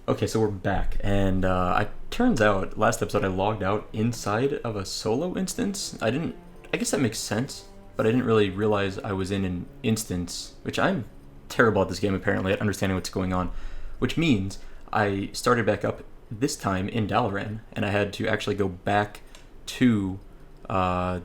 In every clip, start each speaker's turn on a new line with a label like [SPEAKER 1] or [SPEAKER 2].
[SPEAKER 1] Okay, so we're back, and I turns out last episode I logged out inside of a solo instance. I didn't. I guess that makes sense, but I didn't really realize I was in an instance, which I'm terrible at this game apparently at understanding what's going on. Which means I started back up this time in Dalaran, and I had to actually go back to, I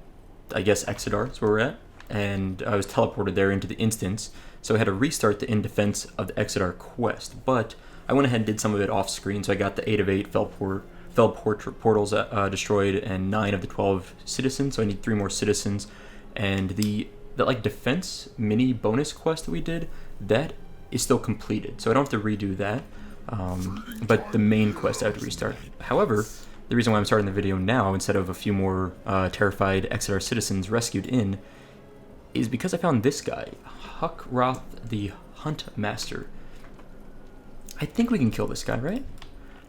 [SPEAKER 1] guess Exodar is where we're at, and I was teleported there into the instance. So I had to restart the In Defense of the Exodar quest, but I went ahead and did some of it off screen, so I got the 8 of 8 fell portals destroyed and 9 of the 12 citizens, so I need 3 more citizens. And the like defense mini bonus quest that we did, that is still completed, so I don't have to redo that. But the main quest I have to restart. However, the reason why I'm starting the video now instead of a few more terrified Exodar citizens rescued in is because I found this guy, Huckroth the Hunt Master. I think we can kill this guy, right?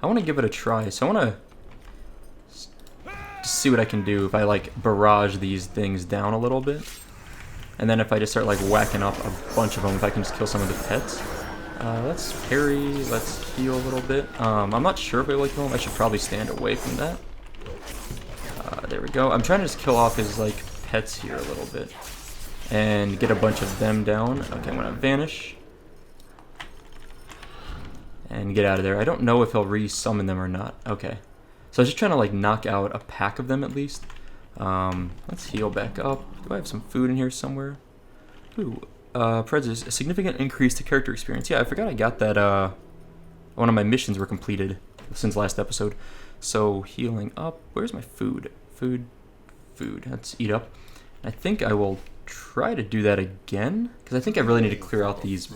[SPEAKER 1] I want to give it a try, so I want to see what I can do if I like barrage these things down a little bit. And then if I just start like whacking up a bunch of them, if I can just kill some of the pets. Let's parry, let's heal a little bit. I'm not sure if I will kill him. I should probably stand away from that. There we go. I'm trying to just kill off his like pets here a little bit. And get a bunch of them down. Okay, I'm going to vanish. And get out of there. I don't know if he'll re-summon them or not. Okay. So I was just trying to like knock out a pack of them at least. Let's heal back up. Do I have some food in here somewhere? Ooh. Prejudice, a significant increase to character experience. Yeah, I forgot I got that, one of my missions were completed since last episode. So, healing up. Where's my food? Food. Let's eat up. I think I will try to do that again, because I think I really need to clear out these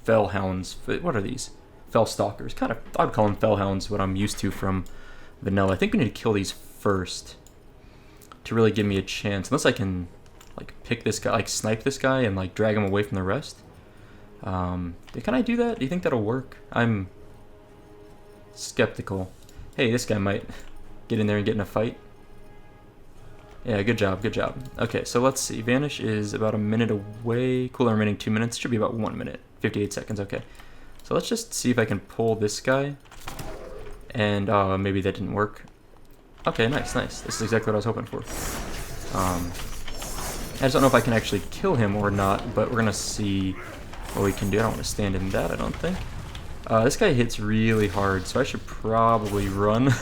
[SPEAKER 1] fell hounds. What are these? Fell stalkers. Kind of, I would call them fell hounds, what I'm used to from vanilla. I think we need to kill these first to really give me a chance. Unless I can like pick this guy, like snipe this guy and like drag him away from the rest. Can I do that? Do you think that'll work? I'm skeptical. Hey, this guy might get in there and get in a fight. Yeah, good job. Okay, so let's see. Vanish is about a minute away. Cooldown remaining 2 minutes. Should be about 1 minute. 58 seconds, okay. So let's just see if I can pull this guy. And maybe that didn't work. Okay, nice. This is exactly what I was hoping for. I just don't know if I can actually kill him or not, but we're going to see what we can do. I don't want to stand in that, I don't think. This guy hits really hard, so I should probably run.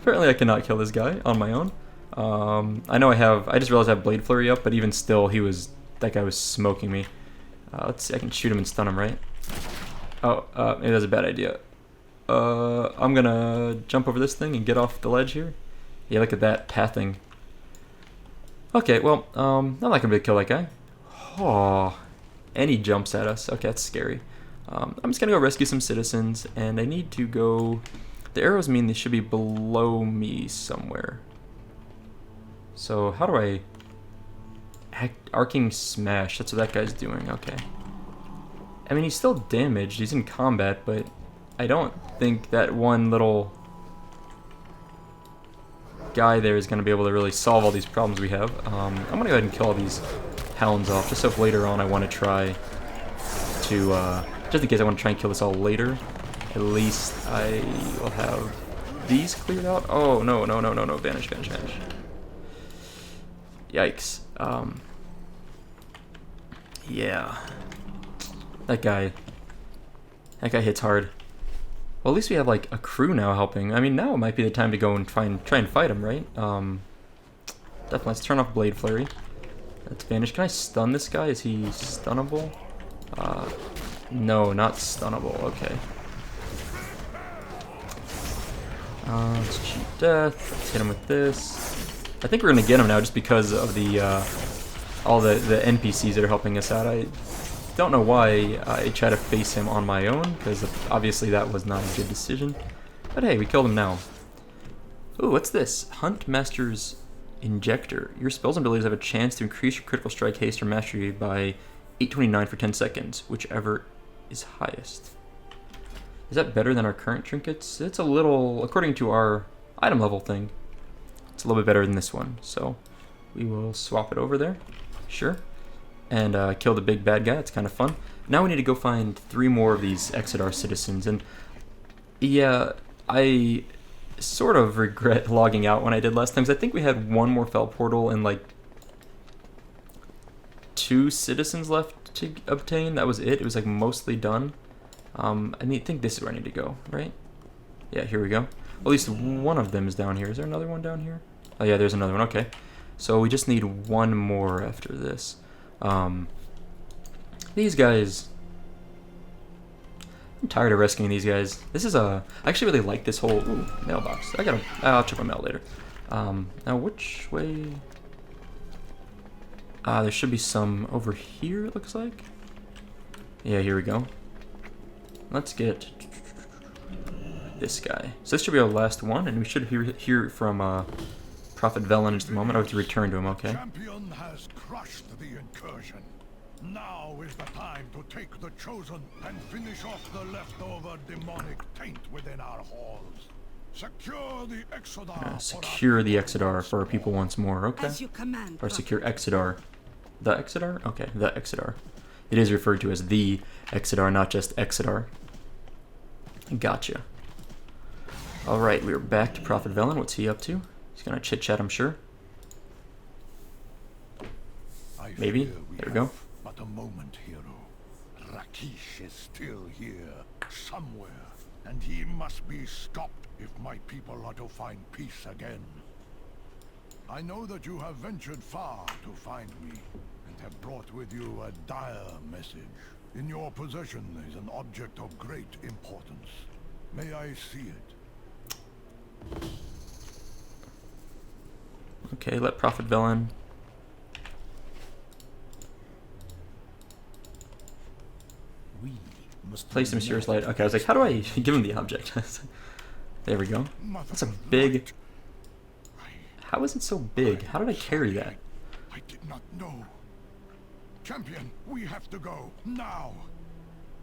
[SPEAKER 1] Apparently I cannot kill this guy on my own. I know I just realized I have Blade Flurry up, but even still, that guy was smoking me. Let's see, I can shoot him and stun him, right? Oh, maybe that's a bad idea. I'm going to jump over this thing and get off the ledge here. Yeah, look at that pathing. Okay, well, I'm not gonna be able to kill that guy. Oh, and he jumps at us. Okay, that's scary. I'm just gonna go rescue some citizens, and I need to go. The arrows mean they should be below me somewhere. So how do I arcing smash? That's what that guy's doing. Okay. I mean, he's still damaged. He's in combat, but I don't think that one little guy there is going to be able to really solve all these problems we have. I'm going to go ahead and kill all these hounds off, just so if later on I want to try to, just in case I want to try and kill this all later, at least I will have these cleared out. Oh, no, vanish. Yikes. Yeah. That guy hits hard. Well, at least we have, like, a crew now helping. I mean, now it might be the time to go and try and fight him, right? Definitely. Let's turn off Blade Flurry. Let's vanish. Can I stun this guy? Is he stunnable? No, not stunnable. Okay. Let's cheat death. Let's hit him with this. I think we're going to get him now just because of the, all the NPCs that are helping us out. I don't know why I tried to face him on my own, because obviously that was not a good decision. But hey, we killed him now. Ooh, what's this? Hunt Master's Injector. Your spells and abilities have a chance to increase your critical strike, haste, or mastery by 829 for 10 seconds, whichever is highest. Is that better than our current trinkets? It's a little, according to our item level thing, it's a little bit better than this one. So we will swap it over there. Sure. And kill the big bad guy. It's kind of fun. Now we need to go find 3 more of these Exodar citizens. And Yeah, I sort of regret logging out when I did last time, 'cause I think we had one more fell portal and like 2 citizens left to obtain. That was it. It was like mostly done. Think this is where I need to go, right? Yeah, here we go. At least one of them is down here. Is there another one down here? Oh yeah, there's another one. Okay. So we just need one more after this. These guys... I'm tired of rescuing these guys. This is a... I actually really like this whole... Ooh, mailbox. I'll check my mail later. Now which way... there should be some over here, it looks like. Yeah, here we go. Let's get this guy. So this should be our last one, and we should hear from Prophet Velen in just a moment. I have to return to him, okay?
[SPEAKER 2] Champion has crushed the incursion. Now is the time to take the chosen and finish off the leftover demonic taint within our halls. Secure the Exodar.
[SPEAKER 1] Secure the Exodar for our people once more, okay?
[SPEAKER 3] As you command,
[SPEAKER 1] or secure Exodar. The Exodar? Okay, the Exodar. It is referred to as the Exodar, not just Exodar. Gotcha. Alright, we're back to Prophet Velen. What's he up to? He's gonna chit-chat, I'm sure. Maybe. There we go.
[SPEAKER 2] But a moment, hero. Rakkesh is still here, somewhere, and he must be stopped if my people are to find peace again. I know that you have ventured far to find me, and have brought with you a dire message. In your possession is an object of great importance. May I see it?
[SPEAKER 1] Okay, let Prophet Velen.
[SPEAKER 2] We must
[SPEAKER 1] place a mysterious light. Okay, I was like, how do I give him the object? There we go. That's a big... How is it so big? How did I carry that?
[SPEAKER 2] I did not know. Champion, we have to go now.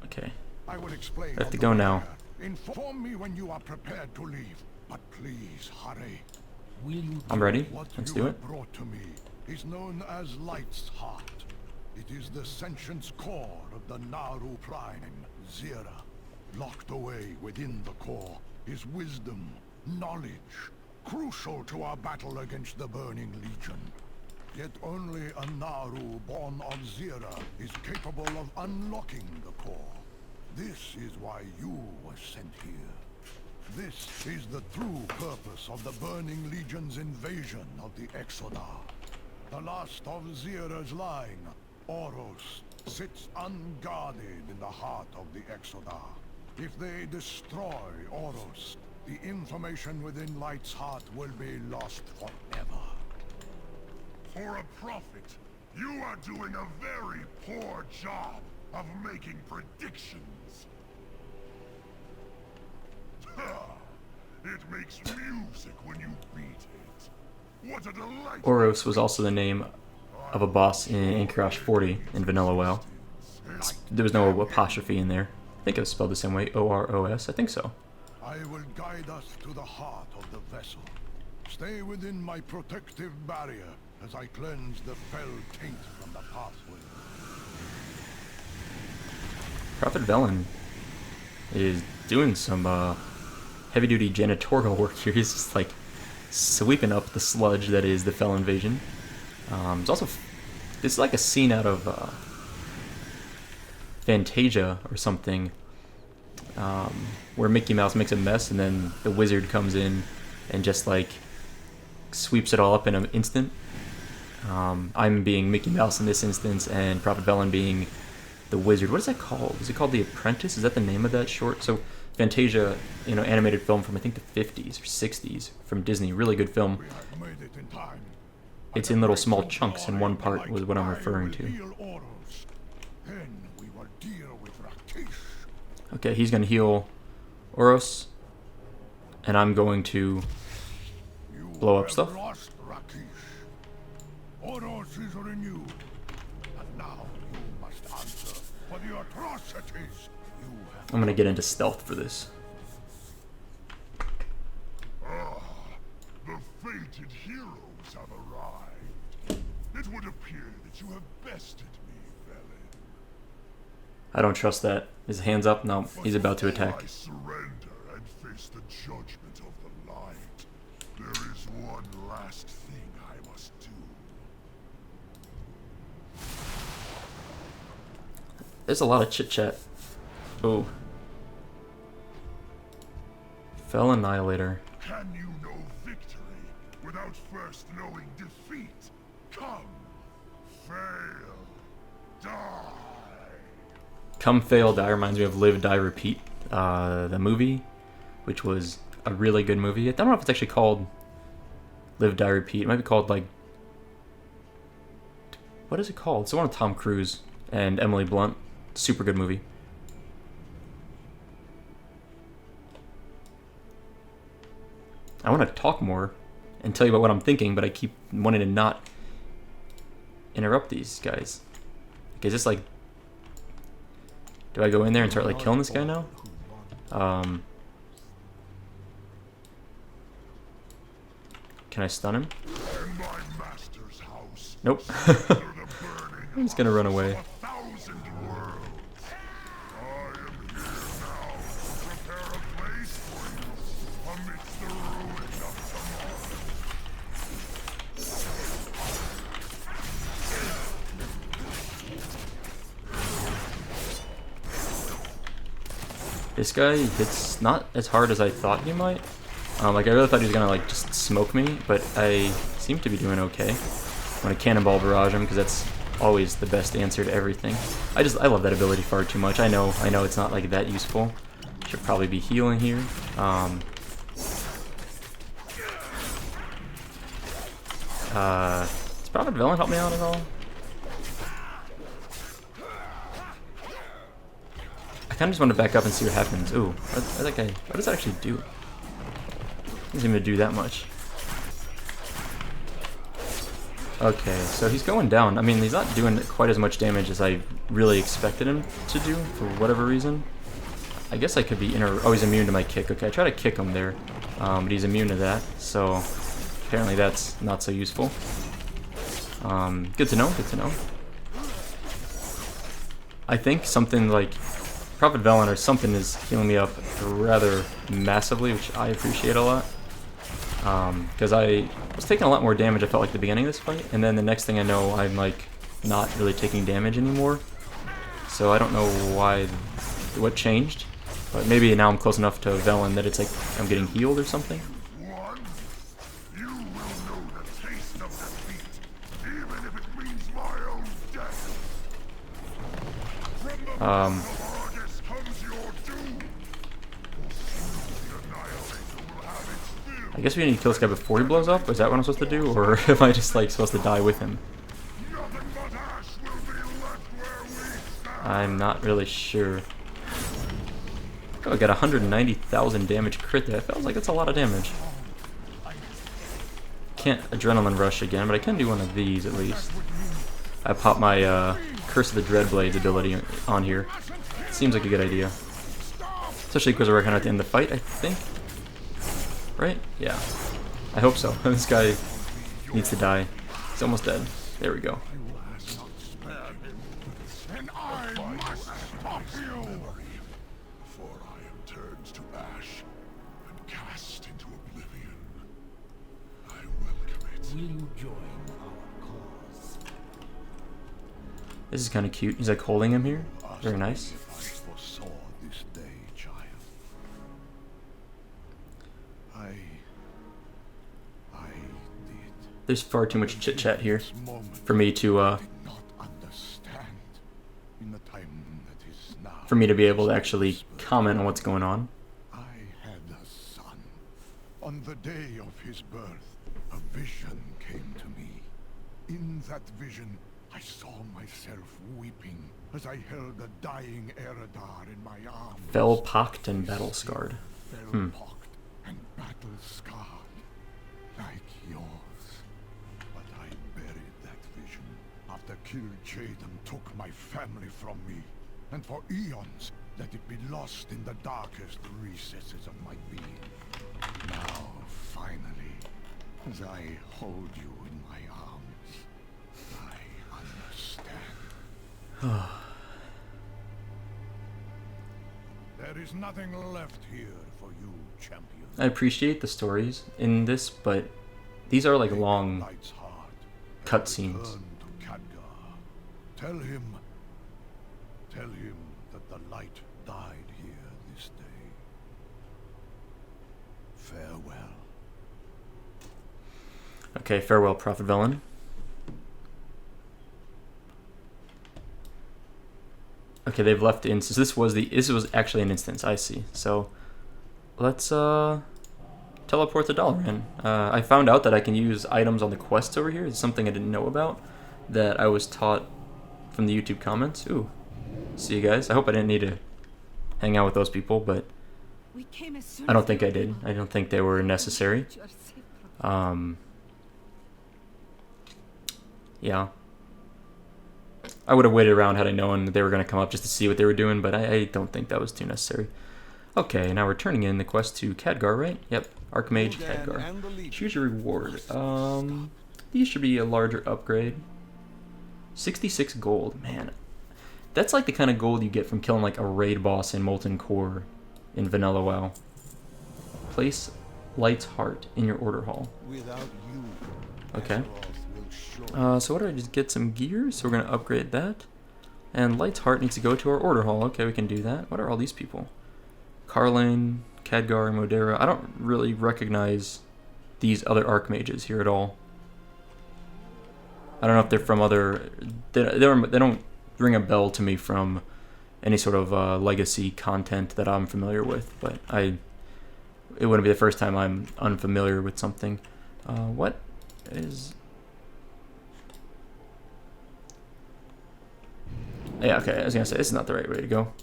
[SPEAKER 1] Okay.
[SPEAKER 2] I will explain.
[SPEAKER 1] I have to go now.
[SPEAKER 2] Inform me when you are prepared to leave, but please hurry.
[SPEAKER 1] I'm ready.
[SPEAKER 2] What
[SPEAKER 1] Let's
[SPEAKER 2] you
[SPEAKER 1] do
[SPEAKER 2] have
[SPEAKER 1] it.
[SPEAKER 2] brought to me is known as Light's Heart. It is the sentience core of the Naru Prime, Zira. Locked away within the core is wisdom, knowledge, crucial to our battle against the Burning Legion. Yet only a Naru born of Zira is capable of unlocking the core. This is why you were sent here. This is the true purpose of the Burning Legion's invasion of the Exodar. The last of Zira's line, Oros, sits unguarded in the heart of the Exodar. If they destroy Oros, the information within Light's Heart will be lost forever. For a prophet, you are doing a very poor job of making predictions. It makes music when you beat it. What a delight!
[SPEAKER 1] Oros was also the name of a boss in Incursion 40 in Vanilla WoW. There was no apostrophe in there. I think it was spelled the same way, O-R-O-S. I think so.
[SPEAKER 2] I will guide us to the heart of the vessel. Stay within my protective barrier as I cleanse the fell taint from the pathway.
[SPEAKER 1] Prophet Velen is doing some heavy-duty janitorial work here. He's just like sweeping up the sludge that is the Fell invasion. It's also this is like a scene out of Fantasia or something, where Mickey Mouse makes a mess and then the wizard comes in and just like sweeps it all up in an instant. I'm being Mickey Mouse in this instance, and Prophet Velen being the wizard. What is that called? Is it called The Apprentice? Is that the name of that short? So Fantasia, animated film from I think the 50s or 60s from Disney. Really good film. It's in little small chunks, and one part was what I'm referring to. Okay, he's going to heal Oros, and I'm going to blow up stuff.
[SPEAKER 2] Oros is renewed, and now you must answer for the atrocities you have.
[SPEAKER 1] I'm going to get into stealth for this.
[SPEAKER 2] The fated heroes have arrived. It would appear that you have bested me, Velen.
[SPEAKER 1] I don't trust that. His hands up? No, he's about to attack.
[SPEAKER 2] I surrender and face the judgment of the light. There is one last thing I must do.
[SPEAKER 1] There's a lot of chit chat. Oh. Fell Annihilator.
[SPEAKER 2] Can you know victory without first knowing defeat? Come, fail, die.
[SPEAKER 1] Come Fail Die reminds me of Live Die Repeat, the movie, which was a really good movie. I don't know if it's actually called Live Die Repeat. It might be called like, what is it called? It's the one with Tom Cruise and Emily Blunt. Super good movie. I want to talk more and tell you about what I'm thinking, but I keep wanting to not interrupt these guys. Okay, is this like, do I go in there and start like killing this guy now? Can I stun him?
[SPEAKER 2] In my master's house,
[SPEAKER 1] Nope. I'm just gonna run away. This guy hits not as hard as I thought he might. Like I really thought he was gonna like just smoke me, but I seem to be doing okay. I'm gonna cannonball barrage him because that's always the best answer to everything. I love that ability far too much. I know it's not like that useful. Should probably be healing here. Does Prophet Velen help me out at all? I kind of just want to back up and see what happens. Ooh, what does that actually do? Doesn't even do that much. Okay, so he's going down. I mean, he's not doing quite as much damage as I really expected him to do for whatever reason. I guess I could be oh, he's immune to my kick. Okay, I try to kick him there, but he's immune to that. So apparently that's not so useful. Good to know. Good to know. I think something like Prophet Velen or something is healing me up rather massively, which I appreciate a lot. Because I was taking a lot more damage, I felt like, at the beginning of this fight, and then the next thing I know, I'm like not really taking damage anymore. So I don't know what changed, but maybe now I'm close enough to Velen that it's like I'm getting healed or something.
[SPEAKER 2] You will know the taste of defeat, even if it means my own death. From the
[SPEAKER 1] I guess we need to kill this guy before he blows up? Is that what I'm supposed to do? Or am I just like supposed to die with him? I'm not really sure. Oh, I got 190,000 damage crit there. It feels like that's a lot of damage. Can't Adrenaline Rush again, but I can do one of these at least. I pop my Curse of the Dreadblades ability on here. Seems like a good idea. Especially because we're working at the end of the fight, I think. Right? Yeah. I hope so. This guy needs to die. He's almost dead. There we go.
[SPEAKER 2] And I must stop you! For I am turned to ash and cast into oblivion. I welcome it. Will you join our cause?
[SPEAKER 1] This is kind of cute. He's like holding him here. Very nice. There's far too much chit chat here for me to be able to actually comment on what's going on.
[SPEAKER 2] I had a son. On the day of his birth, a vision came to me. In that vision, I saw myself weeping as I held a dying Exodar in my arms.
[SPEAKER 1] Fell-pocked and battle-scarred.
[SPEAKER 2] Fell-pocked and battle-scarred, like yours. But I buried that vision after Kil'jaeden took my family from me, and for eons let it be lost in the darkest recesses of my being. Now, finally, as I hold you in my arms, I understand. is nothing left here for you, champion.
[SPEAKER 1] I appreciate the stories in this, but these are like long
[SPEAKER 2] Light's heart.
[SPEAKER 1] cutscenes.
[SPEAKER 2] Return to Khadgar. Tell him that the light died here this day. Farewell.
[SPEAKER 1] Okay, farewell, Prophet Velen. Okay, they've left the instance. This was actually an instance. I see. So let's teleport to Dalaran. I found out that I can use items on the quests over here. It's something I didn't know about that I was taught from the YouTube comments. Ooh, see you guys. I hope I didn't need to hang out with those people, but I don't think I did. I don't think they were necessary. Yeah. I would have waited around had I known that they were going to come up just to see what they were doing, but I don't think that was too necessary. Okay, now we're turning in the quest to Khadgar, right? Yep, Archmage Khadgar. Choose your reward. These should be a larger upgrade. 66 gold, man. That's like the kind of gold you get from killing like a raid boss in Molten Core in Vanilla WoW. Place Light's Heart in your order hall. Okay. So what do I just get some gear? So we're going to upgrade that. And Light's Heart needs to go to our order hall. Okay, we can do that. What are all these people? Carlane, Khadgar, Modera. I don't really recognize these other Archmages here at all. I don't know if they're from other... They don't ring a bell to me from any sort of legacy content that I'm familiar with. But it wouldn't be the first time I'm unfamiliar with something. What is... Yeah, okay, I was gonna say, this is not the right way to go.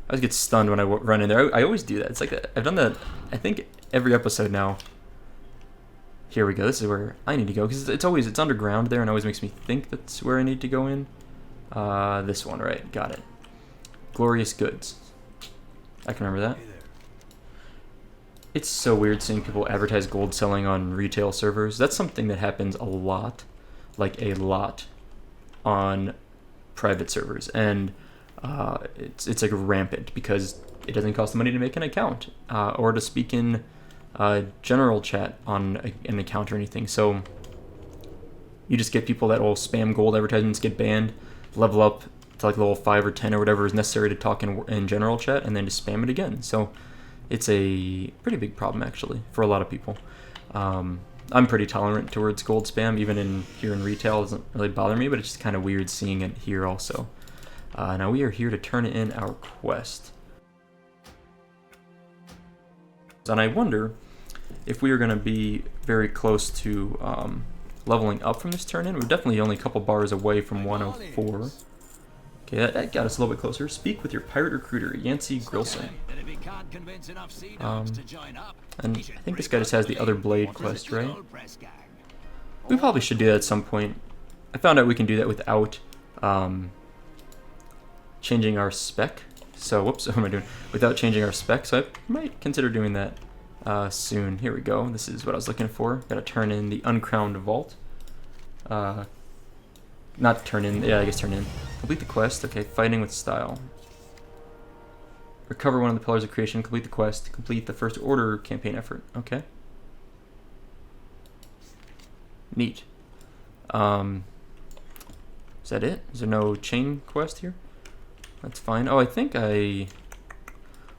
[SPEAKER 1] I always get stunned when I run in there. I always do that. It's like, I've done that, I think, every episode now. Here we go, this is where I need to go, because it's underground there, and always makes me think that's where I need to go in. This one, right, got it. Glorious Goods. I can remember that. It's so weird seeing people advertise gold selling on retail servers. That's something that happens a lot, like a lot, on private servers, and it's like rampant because it doesn't cost money to make an account or to speak in general chat on an account or anything. So you just get people that will spam gold advertisements, get banned, level up to like level 5 or 10 or whatever is necessary to talk in general chat, and then just spam it again. So it's a pretty big problem actually for a lot of people. I'm pretty tolerant towards gold spam, even here in retail. It doesn't really bother me, but it's just kind of weird seeing it here also. Now we are here to turn in our quest. And I wonder if we are going to be very close to leveling up from this turn in. We're definitely only a couple bars away from 104. Okay, that got us a little bit closer. Speak with your pirate recruiter, Yancey Grilson. And I think this guy just has the other blade quest, right? We probably should do that at some point. I found out we can do that without changing our spec. So, whoops, what am I doing? Without changing our spec, so I might consider doing that soon. Here we go. This is what I was looking for. Gotta turn in the Uncrowned Vault. Not turn in, yeah, I guess turn in. Complete the quest, okay, Fighting with Style. Recover one of the Pillars of Creation, complete the quest, complete the First Order campaign effort, okay. Neat. Is that it? Is there no chain quest here? That's fine. Oh, I think I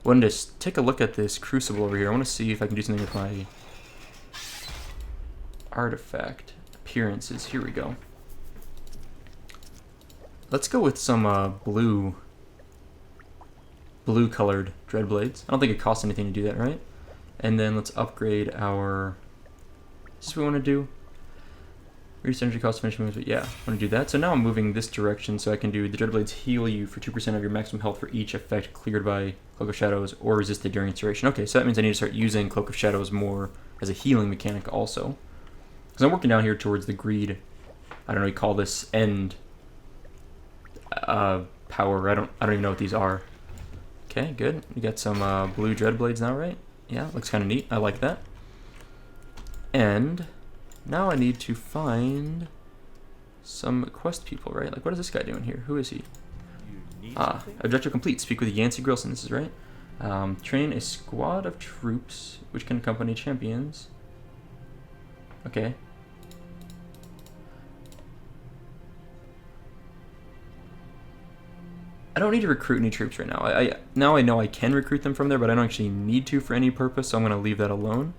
[SPEAKER 1] wanted to take a look at this Crucible over here. I want to see if I can do something with my artifact appearances. Here we go. Let's go with some blue colored Dreadblades. I don't think it costs anything to do that, right? And then let's upgrade our... Is this what we want to do? Reduce energy cost, finish moves, but yeah, I want to do that. So now I'm moving this direction so I can do the Dreadblades heal you for 2% of your maximum health for each effect cleared by Cloak of Shadows or resisted during its duration. Okay, so that means I need to start using Cloak of Shadows more as a healing mechanic also. Because I'm working down here towards the greed, I don't know, you call this end power. I don't even know what these are. Okay, good. We got some blue Dreadblades now, right? Yeah, looks kind of neat. I like that. And now I need to find some quest people, right? Like, what is this guy doing here? Who is he? Objective complete. Speak with Yancey Grilson. This is right. Train a squad of troops which can accompany champions. Okay. I don't need to recruit any troops right now. Now I know I can recruit them from there, but I don't actually need to for any purpose, so I'm going to leave that alone.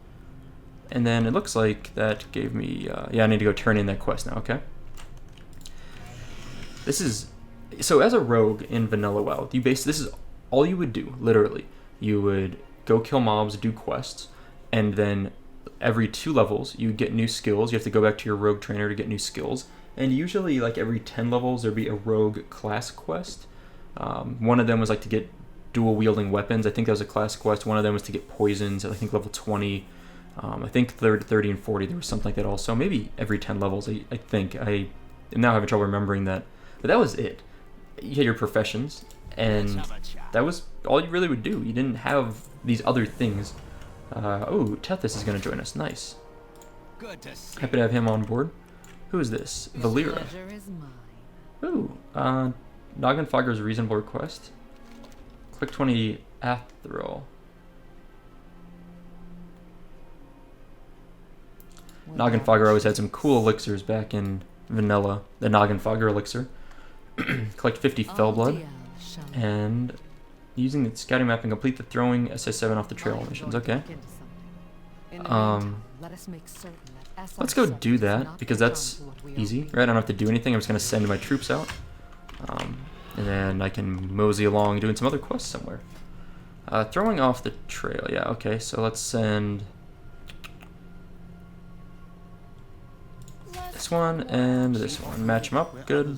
[SPEAKER 1] And then it looks like that gave me... yeah, I need to go turn in that quest now, okay? This is... So as a rogue in Vanilla WoW, this is all you would do, literally. You would go kill mobs, do quests, and then every 2 levels you get new skills. You have to go back to your rogue trainer to get new skills. And usually, like every 10 levels, there'd be a rogue class quest. One of them was like to get dual wielding weapons. I think that was a class quest. One of them was to get poisons at I think level 20. I think 30 and 40 there was something like that also. Maybe every 10 levels. I think I am now having trouble remembering that. But that was it. You had your professions, and that was all you really would do. You didn't have these other things. Oh, Tethys is going to join us. Nice. Happy to have him on board. Who is this? Val'sharah. Ooh, Noggenfogger's reasonable request. Click 20 Athril. Noggenfogger always had some cool elixirs back in Vanilla. The Noggenfogger elixir. Collect 50 Fellblood. And using the scouting map and complete the throwing SS7 off the trail missions. Okay. Let's go do that, because that's easy, right? I don't have to do anything. I'm just going to send my troops out. And then I can mosey along doing some other quests somewhere. Throwing off the trail. Yeah, okay. So let's send this one and this one. Match them up. Good.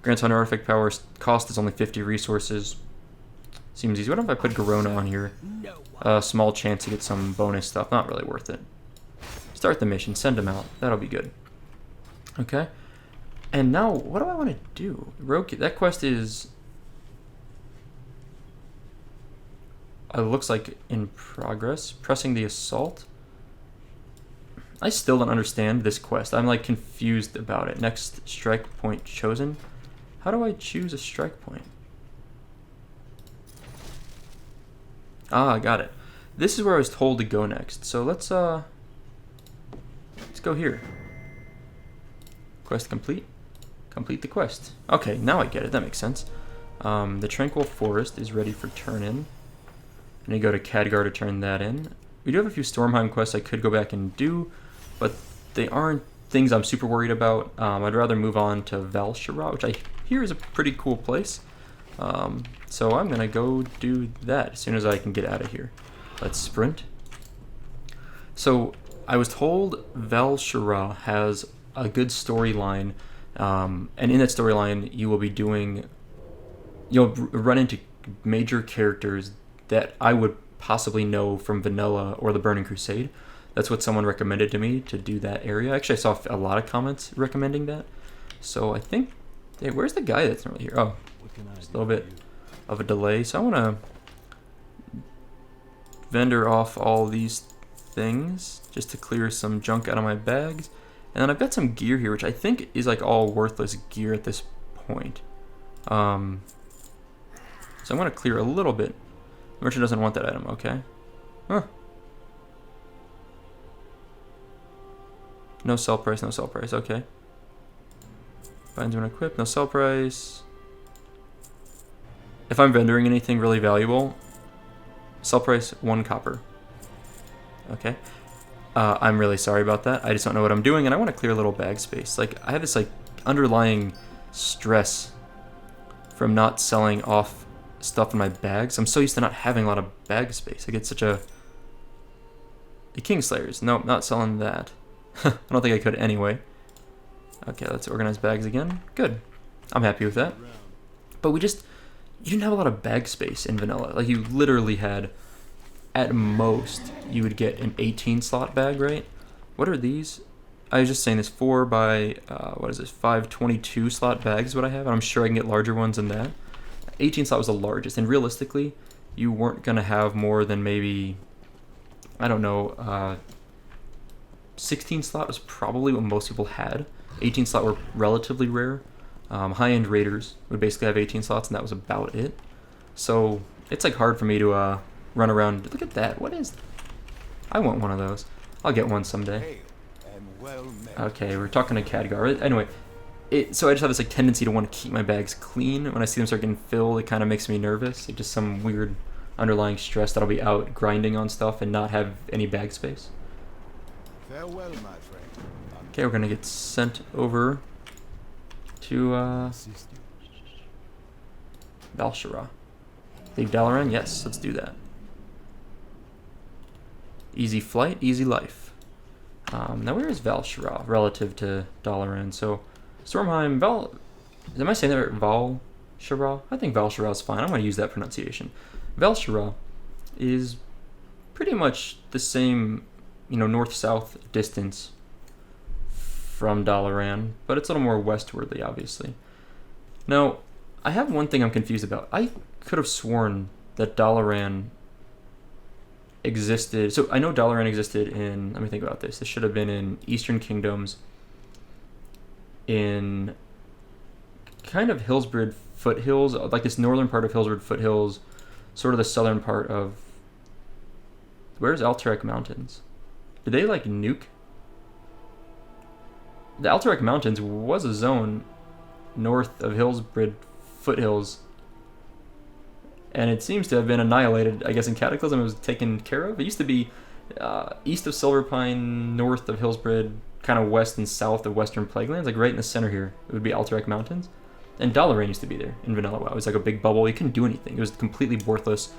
[SPEAKER 1] Grants honorific power. Cost is only 50 resources. Seems easy. What if I put Garona on here? Small chance to get some bonus stuff. Not really worth it. Start the mission. Send them out. That'll be good. Okay. And now, what do I want to do? That quest is... It looks like in progress. Pressing the assault. I still don't understand this quest. I'm like confused about it. Next strike point chosen. How do I choose a strike point? Ah, I got it. This is where I was told to go next. So let's go here. Quest complete. Complete the quest. Okay, now I get it. That makes sense. The Tranquil Forest is ready for turn-in. I need to go to Khadgar to turn that in. We do have a few Stormheim quests I could go back and do, but they aren't things I'm super worried about. I'd rather move on to Val'sharah, which I hear is a pretty cool place. So I'm going to go do that as soon as I can get out of here. Let's sprint. So I was told Val'sharah has a good storyline, and in that storyline you'll run into major characters that I would possibly know from Vanilla or the Burning Crusade. That's what someone recommended to me, to do that area. Actually, I saw a lot of comments recommending that. So I think... Hey, where's the guy that's normally here? Oh, just a little bit of a delay. So I want to vendor off all these things just to clear some junk out of my bags. And then I've got some gear here, which I think is like all worthless gear at this point. So I'm going to clear a little bit. The merchant doesn't want that item, okay. Huh. No sell price, no sell price, okay. Binds when equipped, no sell price. If I'm vendoring anything really valuable, sell price 1 copper. Okay. I'm really sorry about that. I just don't know what I'm doing, and I want to clear a little bag space. Like, I have this like underlying stress from not selling off stuff in my bags. I'm so used to not having a lot of bag space. I get such a Kingslayers. Nope, not selling that. I don't think I could anyway. Okay, let's organize bags again. Good. I'm happy with that. But you didn't have a lot of bag space in Vanilla. Like, you literally had, at most, you would get an 18 slot bag, right? What are these? I was just saying this 4 by, 522 slot bags is what I have. And I'm sure I can get larger ones than that. 18 slot was the largest. And realistically, you weren't going to have more than maybe, I don't know, 16 slot was probably what most people had. 18 slot were relatively rare. High-end raiders would basically have 18 slots, and that was about it. So it's like hard for me to run around. Look at that. What is that? I want one of those. I'll get one someday. Okay, we're talking to Khadgar. Anyway, so I just have this like tendency to want to keep my bags clean. When I see them start getting filled, it kind of makes me nervous. It's just some weird underlying stress that I'll be out grinding on stuff and not have any bag space.
[SPEAKER 2] Farewell, my friend.
[SPEAKER 1] Okay, we're gonna get sent over to Val'sharah. Leave Dalaran? Yes, let's do that. Easy flight, easy life. Now where is Val'sharah relative to Dalaran? So Stormheim, am I saying that right? Val'sharah? I think Val'sharah is fine. I'm going to use that pronunciation. Val'sharah is pretty much the same, north-south distance from Dalaran, but it's a little more westwardly, obviously. Now, I have one thing I'm confused about. I could have sworn that Dalaran existed. So I know Dalaran existed in, let me think about this. This should have been in Eastern Kingdoms, in kind of Hillsbrad foothills, like this northern part of Hillsbrad foothills, sort of the southern part of, where's Alterac Mountains? Did they like nuke? The Alterac Mountains was a zone north of Hillsbrad foothills, and it seems to have been annihilated, I guess, in Cataclysm. It was taken care of. It used to be east of Silverpine, north of Hillsbrad, kind of west and south of Western Plaguelands, like right in the center here. It would be Alterac Mountains. And Dalaran used to be there in Vanilla WoW. It was like a big bubble. You couldn't do anything. It was completely worthless.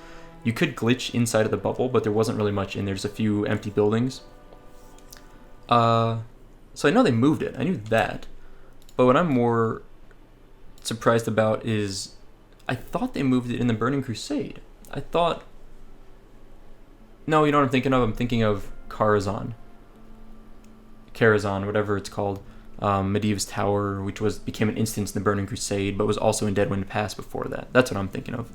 [SPEAKER 1] You could glitch inside of the bubble, but there wasn't really much in there. Just a few empty buildings. So I know they moved it. I knew that. But what I'm more surprised about is I thought they moved it in the Burning Crusade. I thought... No, you know what I'm thinking of? I'm thinking of Karazhan, whatever it's called. Medivh's Tower, which became an instance in the Burning Crusade, but was also in Deadwind Pass before that. That's what I'm thinking of.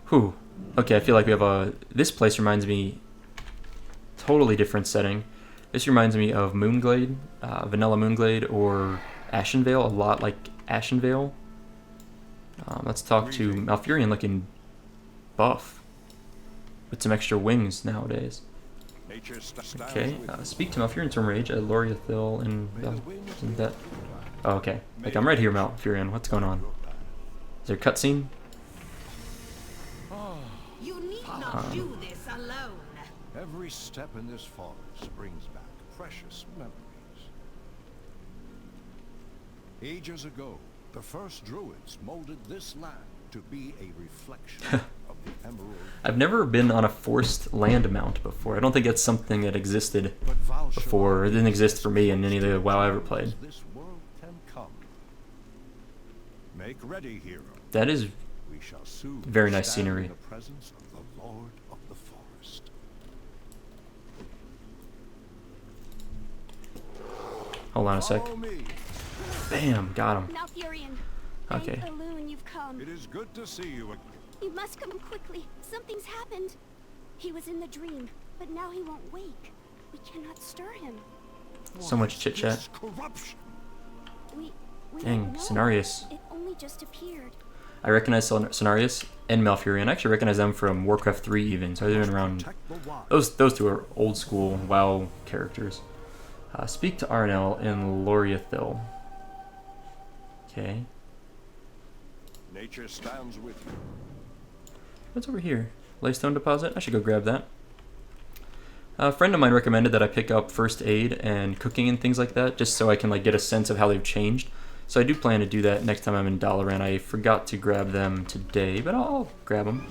[SPEAKER 1] Whew. Okay, I feel like we have this place reminds me... Totally different setting. This reminds me of Moonglade, Vanilla Moonglade, or Ashenvale, a lot like Ashenvale. Let's talk to Malfurion looking buff, with some extra wings nowadays. Okay, speak to Malfurion from Rage at Loriathil and isn't that... Oh, okay. Like, I'm right here, Malfurion. What's going on? Is there a cutscene?
[SPEAKER 3] You need not do this alone.
[SPEAKER 2] Every step in this forest brings back precious memories. Ages ago, the first druids molded this land to be a reflection of the emerald.
[SPEAKER 1] I've never been on a forced land mount before. I don't think that's something that existed before. It didn't exist for me in any of the WoW I ever played.
[SPEAKER 2] This world can come. Make ready, hero.
[SPEAKER 1] That is
[SPEAKER 2] We shall soon
[SPEAKER 1] very nice
[SPEAKER 2] stand
[SPEAKER 1] scenery.
[SPEAKER 2] in the presence of the Lord of the Forest.
[SPEAKER 1] Hold on a sec.
[SPEAKER 2] Follow me.
[SPEAKER 1] Bam, got him.
[SPEAKER 4] Malfurion.
[SPEAKER 1] Okay.
[SPEAKER 4] Thank the Loon you've come.
[SPEAKER 2] It is good to see you.
[SPEAKER 4] You must come quickly. Something's happened. He was in the dream, but now he won't wake. We cannot stir him.
[SPEAKER 1] So much chit chat.
[SPEAKER 2] This corruption.
[SPEAKER 4] We
[SPEAKER 1] Dang,
[SPEAKER 4] don't know.
[SPEAKER 1] Cenarius.
[SPEAKER 4] It only just appeared.
[SPEAKER 1] I recognize Cenarius and Malfurion. I actually recognize them from Warcraft 3 even, so they've been around.
[SPEAKER 2] Protect the wild.
[SPEAKER 1] Those two are old school WoW characters. Speak to Arnel in Loriathil. Okay.
[SPEAKER 2] Nature stands with you.
[SPEAKER 1] What's over here? Laystone deposit? I should go grab that. A friend of mine recommended that I pick up first aid and cooking and things like that, just so I can like get a sense of how they've changed. So I do plan to do that next time I'm in Dalaran. I forgot to grab them today, but I'll grab them.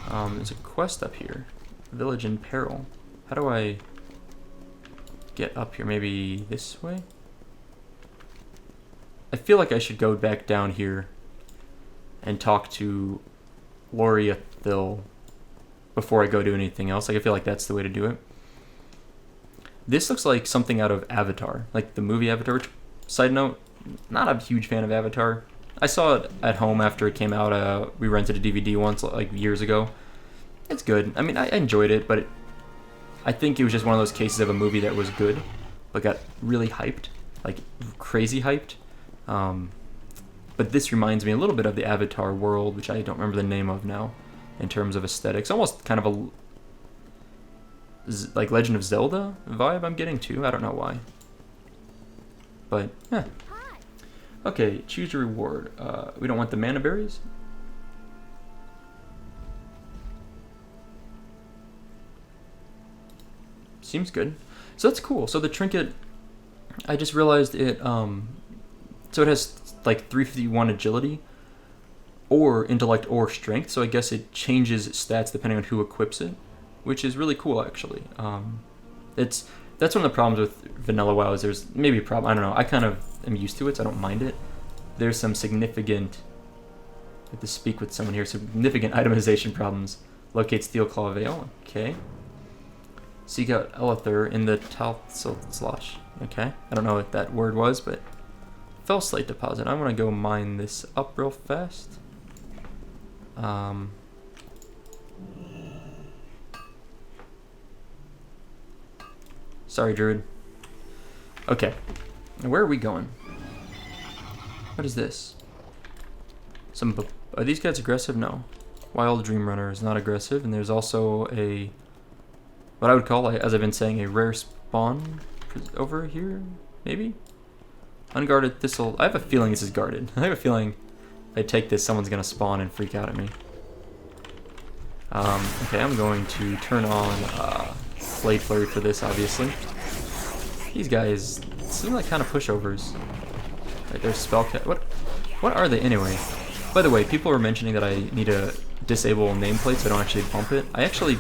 [SPEAKER 1] There's a quest up here. Village in Peril. How do I get up here? Maybe this way? I feel like I should go back down here and talk to Loriathil before I go do anything else. Like, I feel like that's the way to do it. This looks like something out of Avatar, like the movie Avatar, which, side note, not a huge fan of Avatar. I saw it at home after it came out. We rented a DVD once, like years ago. It's good. I mean, I enjoyed it, but I think it was just one of those cases of a movie that was good, but got really hyped, like crazy hyped, But this reminds me a little bit of the Avatar world, which I don't remember the name of now, in terms of aesthetics. Almost kind of a like Legend of Zelda vibe I'm getting too. I don't know why. But, yeah. Okay, choose your reward. We don't want the mana berries. Seems good. So that's cool. So the trinket, I just realized it, so it has like 351 agility, or intellect, or strength. So I guess it changes stats depending on who equips it, which is really cool actually. That's one of the problems with vanilla WoW is there's maybe a problem. I don't know. I kind of am used to it, so I don't mind it. There's some significant, I have to speak with someone here, significant itemization problems. Locate Steel Claw Veil, okay. Seek out Elithur in the Slosh, okay. I don't know what that word was, but Fell Slate Deposit. I want to go mine this up real fast. Sorry, druid. Okay, now where are we going? What is this? Are these guys aggressive? No. Wild Dream Runner is not aggressive, and there's also a, what I would call, as I've been saying, a rare spawn over here, maybe? Unguarded Thistle. I have a feeling this is guarded. I have a feeling if I take this, someone's going to spawn and freak out at me. Okay, I'm going to turn on Blade Flurry for this, obviously. These guys seem like kind of pushovers. Right, there's Spellcat. What are they anyway? By the way, people were mentioning that I need to disable nameplates so I don't actually bump it. I actually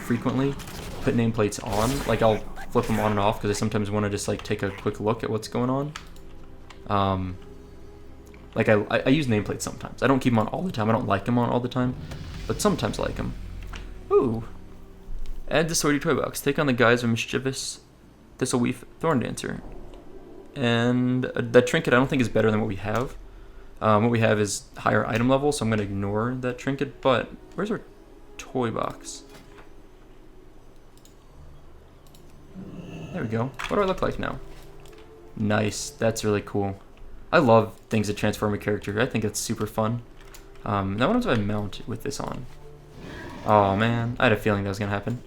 [SPEAKER 1] frequently put nameplates on. Like, I'll flip them on and off because I sometimes want to just like take a quick look at what's going on. Like I use nameplates sometimes. I don't keep them on all the time. I don't like them on all the time, but sometimes I like them. Ooh. Add the Swordy Toy Box. Take on the guise of Mischievous Thistleweave Thorn Dancer. And that trinket I don't think is better than what we have. What we have is higher item level, so I'm going to ignore that trinket. But where's our toy box? There we go. What do I look like now? Nice. That's really cool. I love things that transform a character. I think it's super fun. Now what happens if I mount with this on? Oh man, I had a feeling that was going to happen.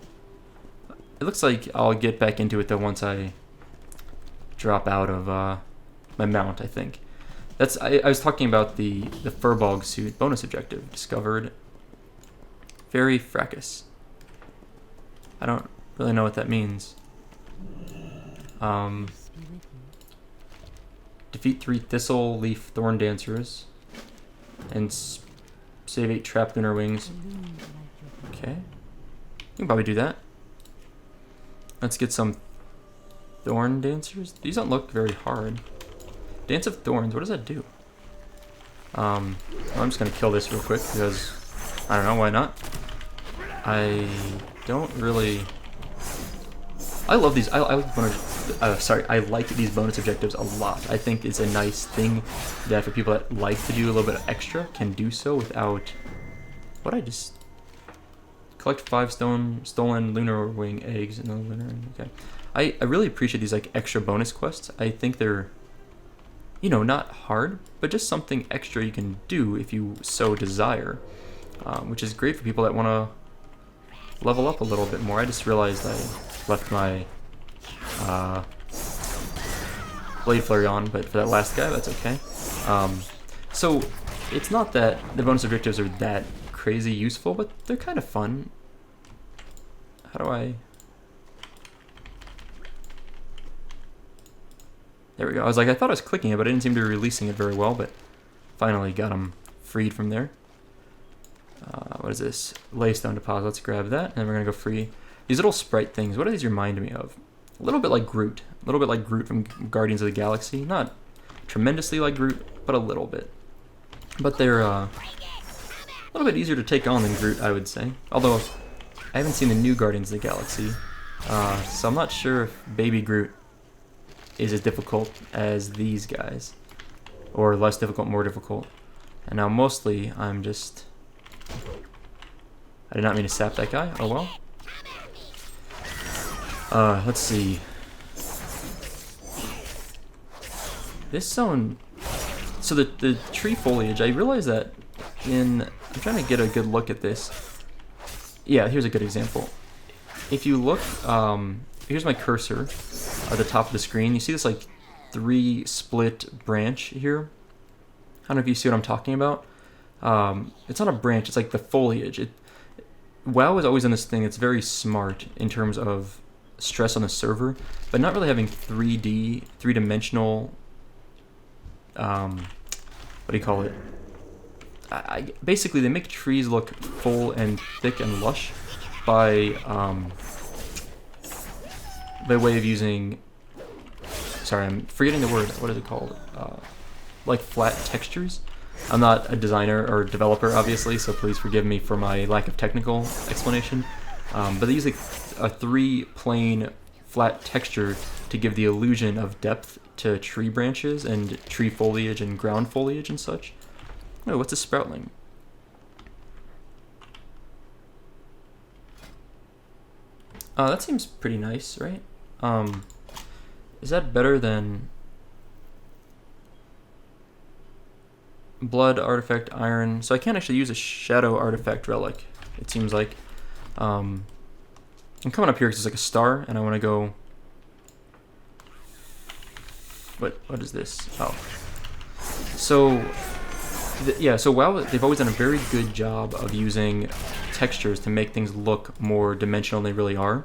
[SPEAKER 1] It looks like I'll get back into it though once I drop out of my mount, I think. I was talking about the Furbog suit bonus objective. Discovered Fairy Fracas. I don't really know what that means. Defeat 3 Thistle Leaf Thorn Dancers and save 8 Trapped Lunar Wings. Okay. You can probably do that. Let's get some Thorn Dancers. These don't look very hard. Dance of Thorns, what does that do? I'm just gonna kill this real quick because I don't know, why not? I don't really. I love these. I like these bonus objectives a lot. I think it's a nice thing that for people that like to do a little bit extra can do so without. What I just collect 5 stolen lunar wing eggs in the lunar. Okay, I really appreciate these like extra bonus quests. I think they're, you know, not hard, but just something extra you can do if you so desire, which is great for people that want to level up a little bit more. I just realized I left my Blade Flurry on, but for that last guy, that's okay. So it's not that the bonus objectives are that crazy useful, but they're kind of fun. How do I... There we go. I was like, I thought I was clicking it, but I didn't seem to be releasing it very well, but finally got him freed from there. What is this? Laystone deposit. Let's grab that, and then we're going to go free. These little sprite things, what do these remind me of? A little bit like Groot. A little bit like Groot from Guardians of the Galaxy. Not tremendously like Groot, but a little bit. But they're a little bit easier to take on than Groot, I would say. Although, I haven't seen the new Guardians of the Galaxy, so I'm not sure if Baby Groot is as difficult as these guys. Or less difficult, more difficult. And now mostly, I'm just... I did not mean to sap that guy. Oh well. Let's see. This zone So the tree foliage, I realized that I'm trying to get a good look at this. Yeah, here's a good example. If you look, here's my cursor at the top of the screen. You see this like 3 split branch here? I don't know if you see what I'm talking about. It's not a branch, it's like the foliage. WoW is always in this thing that's very smart in terms of stress on the server, but not really having 3-dimensional, what do you call it? Basically, they make trees look full and thick and lush by way of using, sorry, I'm forgetting the word, what is it called? Like flat textures. I'm not a designer or developer, obviously, so please forgive me for my lack of technical explanation. But they use like a 3-plane flat texture to give the illusion of depth to tree branches and tree foliage and ground foliage and such. Oh, what's a sproutling? That seems pretty nice, right? Is that better than blood artifact iron? So I can't actually use a shadow artifact relic, it seems like. I'm coming up here because it's like a star, and I want to go. What is this? Oh, so yeah. So WoW, they've always done a very good job of using textures to make things look more dimensional than they really are,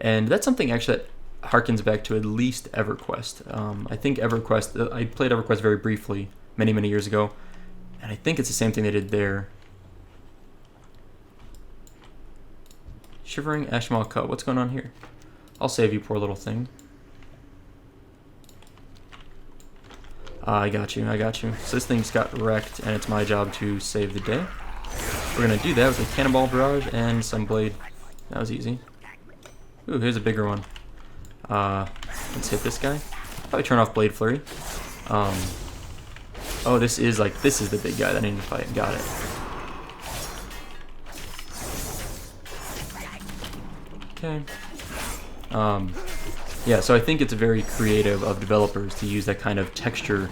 [SPEAKER 1] and that's something actually that harkens back to at least EverQuest. I think EverQuest. I played EverQuest very briefly many years ago, and I think it's the same thing they did there. Shivering Ashmal Cub. What's going on here? I'll save you, poor little thing. I got you. So this thing's got wrecked, and it's my job to save the day. We're gonna do that with a cannonball barrage and some blade. That was easy. Ooh, here's a bigger one. Let's hit this guy. Probably turn off Blade Flurry. Oh, this is the big guy that I need to fight. Got it. Okay. Yeah, so I think it's very creative of developers to use that kind of texture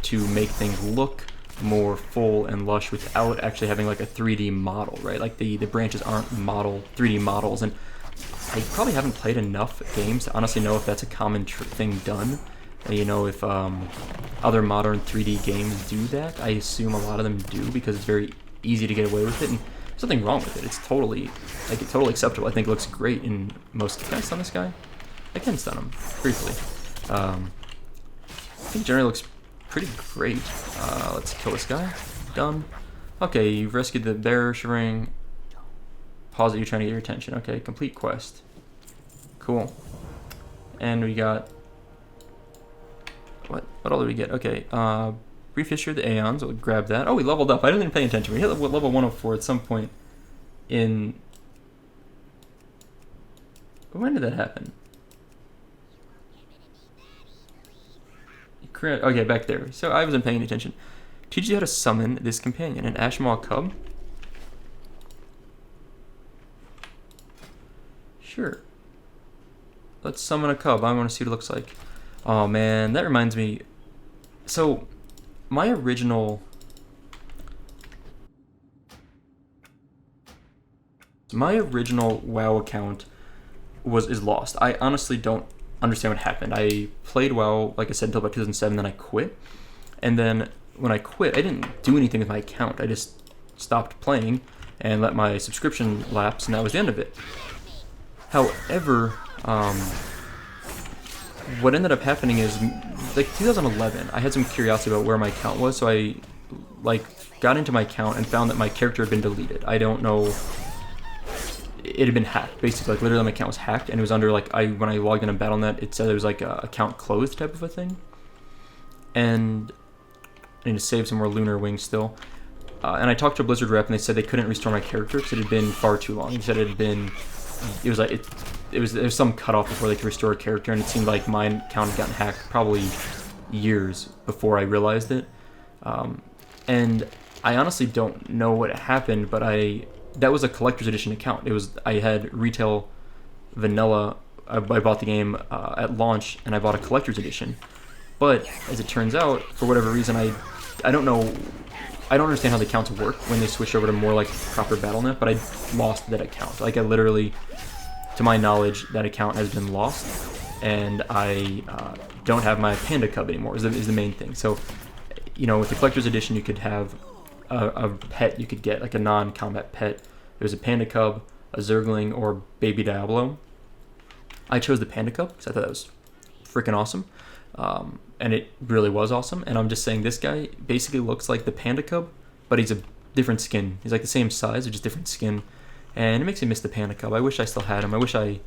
[SPEAKER 1] to make things look more full and lush without actually having like a 3D model, right? Like the branches aren't 3D models, and I probably haven't played enough games to honestly know if that's a common thing done. You know, if other modern 3D games do that. I assume a lot of them do because it's very easy to get away with it, and there's nothing wrong with it. It's totally acceptable. I think it looks great in most. Can I stun this guy? I can stun him briefly. I think generally looks pretty great. Let's kill this guy. Done. Okay, you've rescued the bearer, shivering. Pause it, you're trying to get your attention. Okay, complete quest. Cool. And we got... What all did we get? Okay, brief history of the Aeons. We'll grab that. Oh, we leveled up. I didn't even pay attention. We hit level 104 at some point in... When did that happen? Okay, back there. So I wasn't paying attention. Teach you how to summon this companion, an Ashmal Cub. Sure. Let's summon a cub. I want to see what it looks like. Oh man, that reminds me. So, my original WoW account is lost. I honestly don't understand what happened. I played WoW, like I said, until about 2007, then I quit. And then when I quit, I didn't do anything with my account. I just stopped playing and let my subscription lapse, and that was the end of it. However, what ended up happening is, like 2011, I had some curiosity about where my account was, so I got into my account and found that my character had been deleted. I don't know. It had been hacked, basically. Like literally, my account was hacked, and it was under when I logged in on Battle.net, it said it was like a account closed type of a thing. And I need to save some more lunar wings still. And I talked to a Blizzard rep, and they said they couldn't restore my character because it had been far too long. They said there was some cutoff before they could restore a character, and it seemed like my account had gotten hacked probably years before I realized it. And I honestly don't know what happened, but that was a collector's edition account. I had retail vanilla. I bought the game at launch, and I bought a collector's edition. But as it turns out, for whatever reason, I don't know, I don't understand how the accounts work when they switch over to more like proper BattleNet, but I lost that account. Like I literally, to my knowledge, that account has been lost, and I don't have my Panda Cub anymore, is the main thing. So, you know, with the Collector's Edition, you could have a pet you could get, like a non-combat pet. There's a Panda Cub, a Zergling, or Baby Diablo. I chose the Panda Cub because I thought that was freaking awesome. And it really was awesome. And I'm just saying, this guy basically looks like the Panda Cub, but he's a different skin. He's like the same size, but just different skin. And it makes me miss the Panda Cub. I wish I still had him. I wish I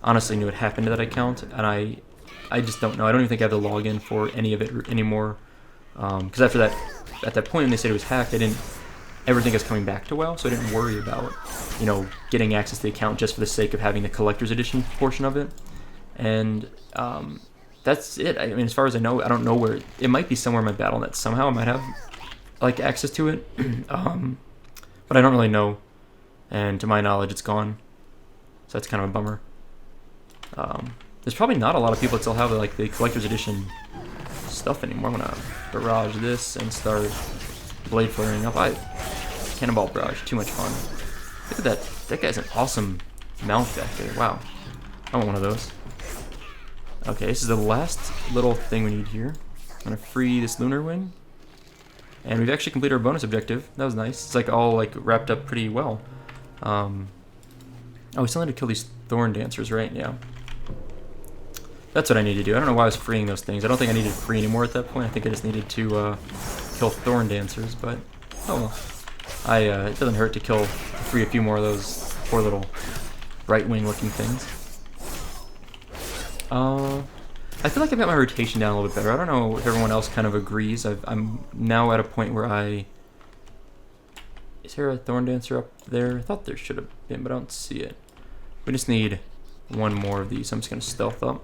[SPEAKER 1] honestly knew what happened to that account. And I just don't know. I don't even think I have the login for any of it anymore. Because after that, at that point when they said it was hacked, I didn't ever think it was coming back to WoW, so I didn't worry about, you know, getting access to the account just for the sake of having the Collector's Edition portion of it. And that's it. I mean, as far as I know, I don't know where it might be. Somewhere in my BattleNet somehow I might have like access to it, but I don't really know. And to my knowledge, it's gone, so that's kind of a bummer. There's probably not a lot of people that still have like the Collector's Edition stuff anymore. I'm gonna barrage this and start blade flaring up. Cannonball barrage, too much fun. Look at that. That guy's an awesome mount back there. Wow, I want one of those. Okay, this is the last little thing we need here. I'm gonna free this Lunar Wing, and we've actually completed our bonus objective. That was nice. It's like all like wrapped up pretty well. Oh, we still need to kill these Thorn Dancers, right? Yeah. That's what I need to do. I don't know why I was freeing those things. I don't think I needed to free anymore at that point. I think I just needed to kill Thorn Dancers, but oh well. It doesn't hurt to free a few more of those poor little right wing looking things. I feel like I've got my rotation down a little bit better. I don't know if everyone else kind of agrees. I'm now at a point where is there a Thorn Dancer up there? I thought there should have been, but I don't see it. We just need one more of these. I'm just going to stealth up.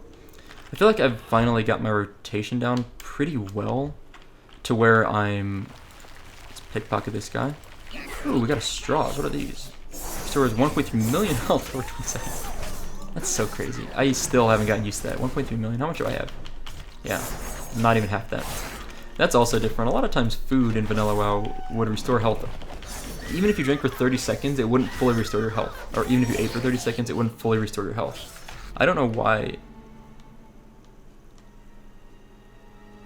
[SPEAKER 1] I feel like I've finally got my rotation down pretty well to where let's pickpocket this guy. Ooh, we got a straws. What are these? Restores 1.3 million health for 20 seconds. That's so crazy. I still haven't gotten used to that. 1.3 million. How much do I have? Yeah, not even half that. That's also different. A lot of times food in Vanilla WoW would restore health. Even if you drank for 30 seconds, it wouldn't fully restore your health. Or even if you ate for 30 seconds, it wouldn't fully restore your health. I don't know why.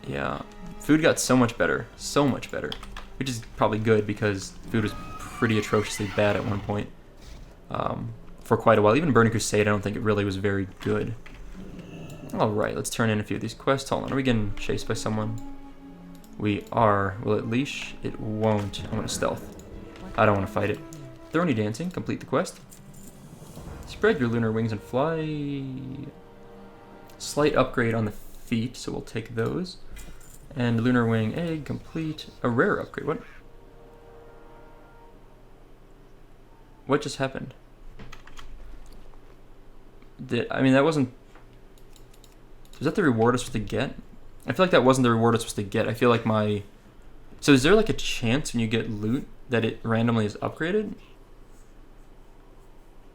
[SPEAKER 1] Yeah, food got so much better. So much better. Which is probably good because food was pretty atrociously bad at one point. For quite a while. Even Burning Crusade, I don't think it really was very good. Alright, let's turn in a few of these quests. Hold on, are we getting chased by someone? We are. Will it leash? It won't. I'm gonna stealth. I don't want to fight it. Thorny Dancing, complete the quest. Spread your lunar wings and fly. Slight upgrade on the feet, so we'll take those. And Lunar Wing Egg, complete. A rare upgrade. What just happened? I mean, that wasn't... Was that the reward I was supposed to get? I feel like that wasn't the reward I was supposed to get. I feel like my... So is there like a chance when you get loot that it randomly is upgraded?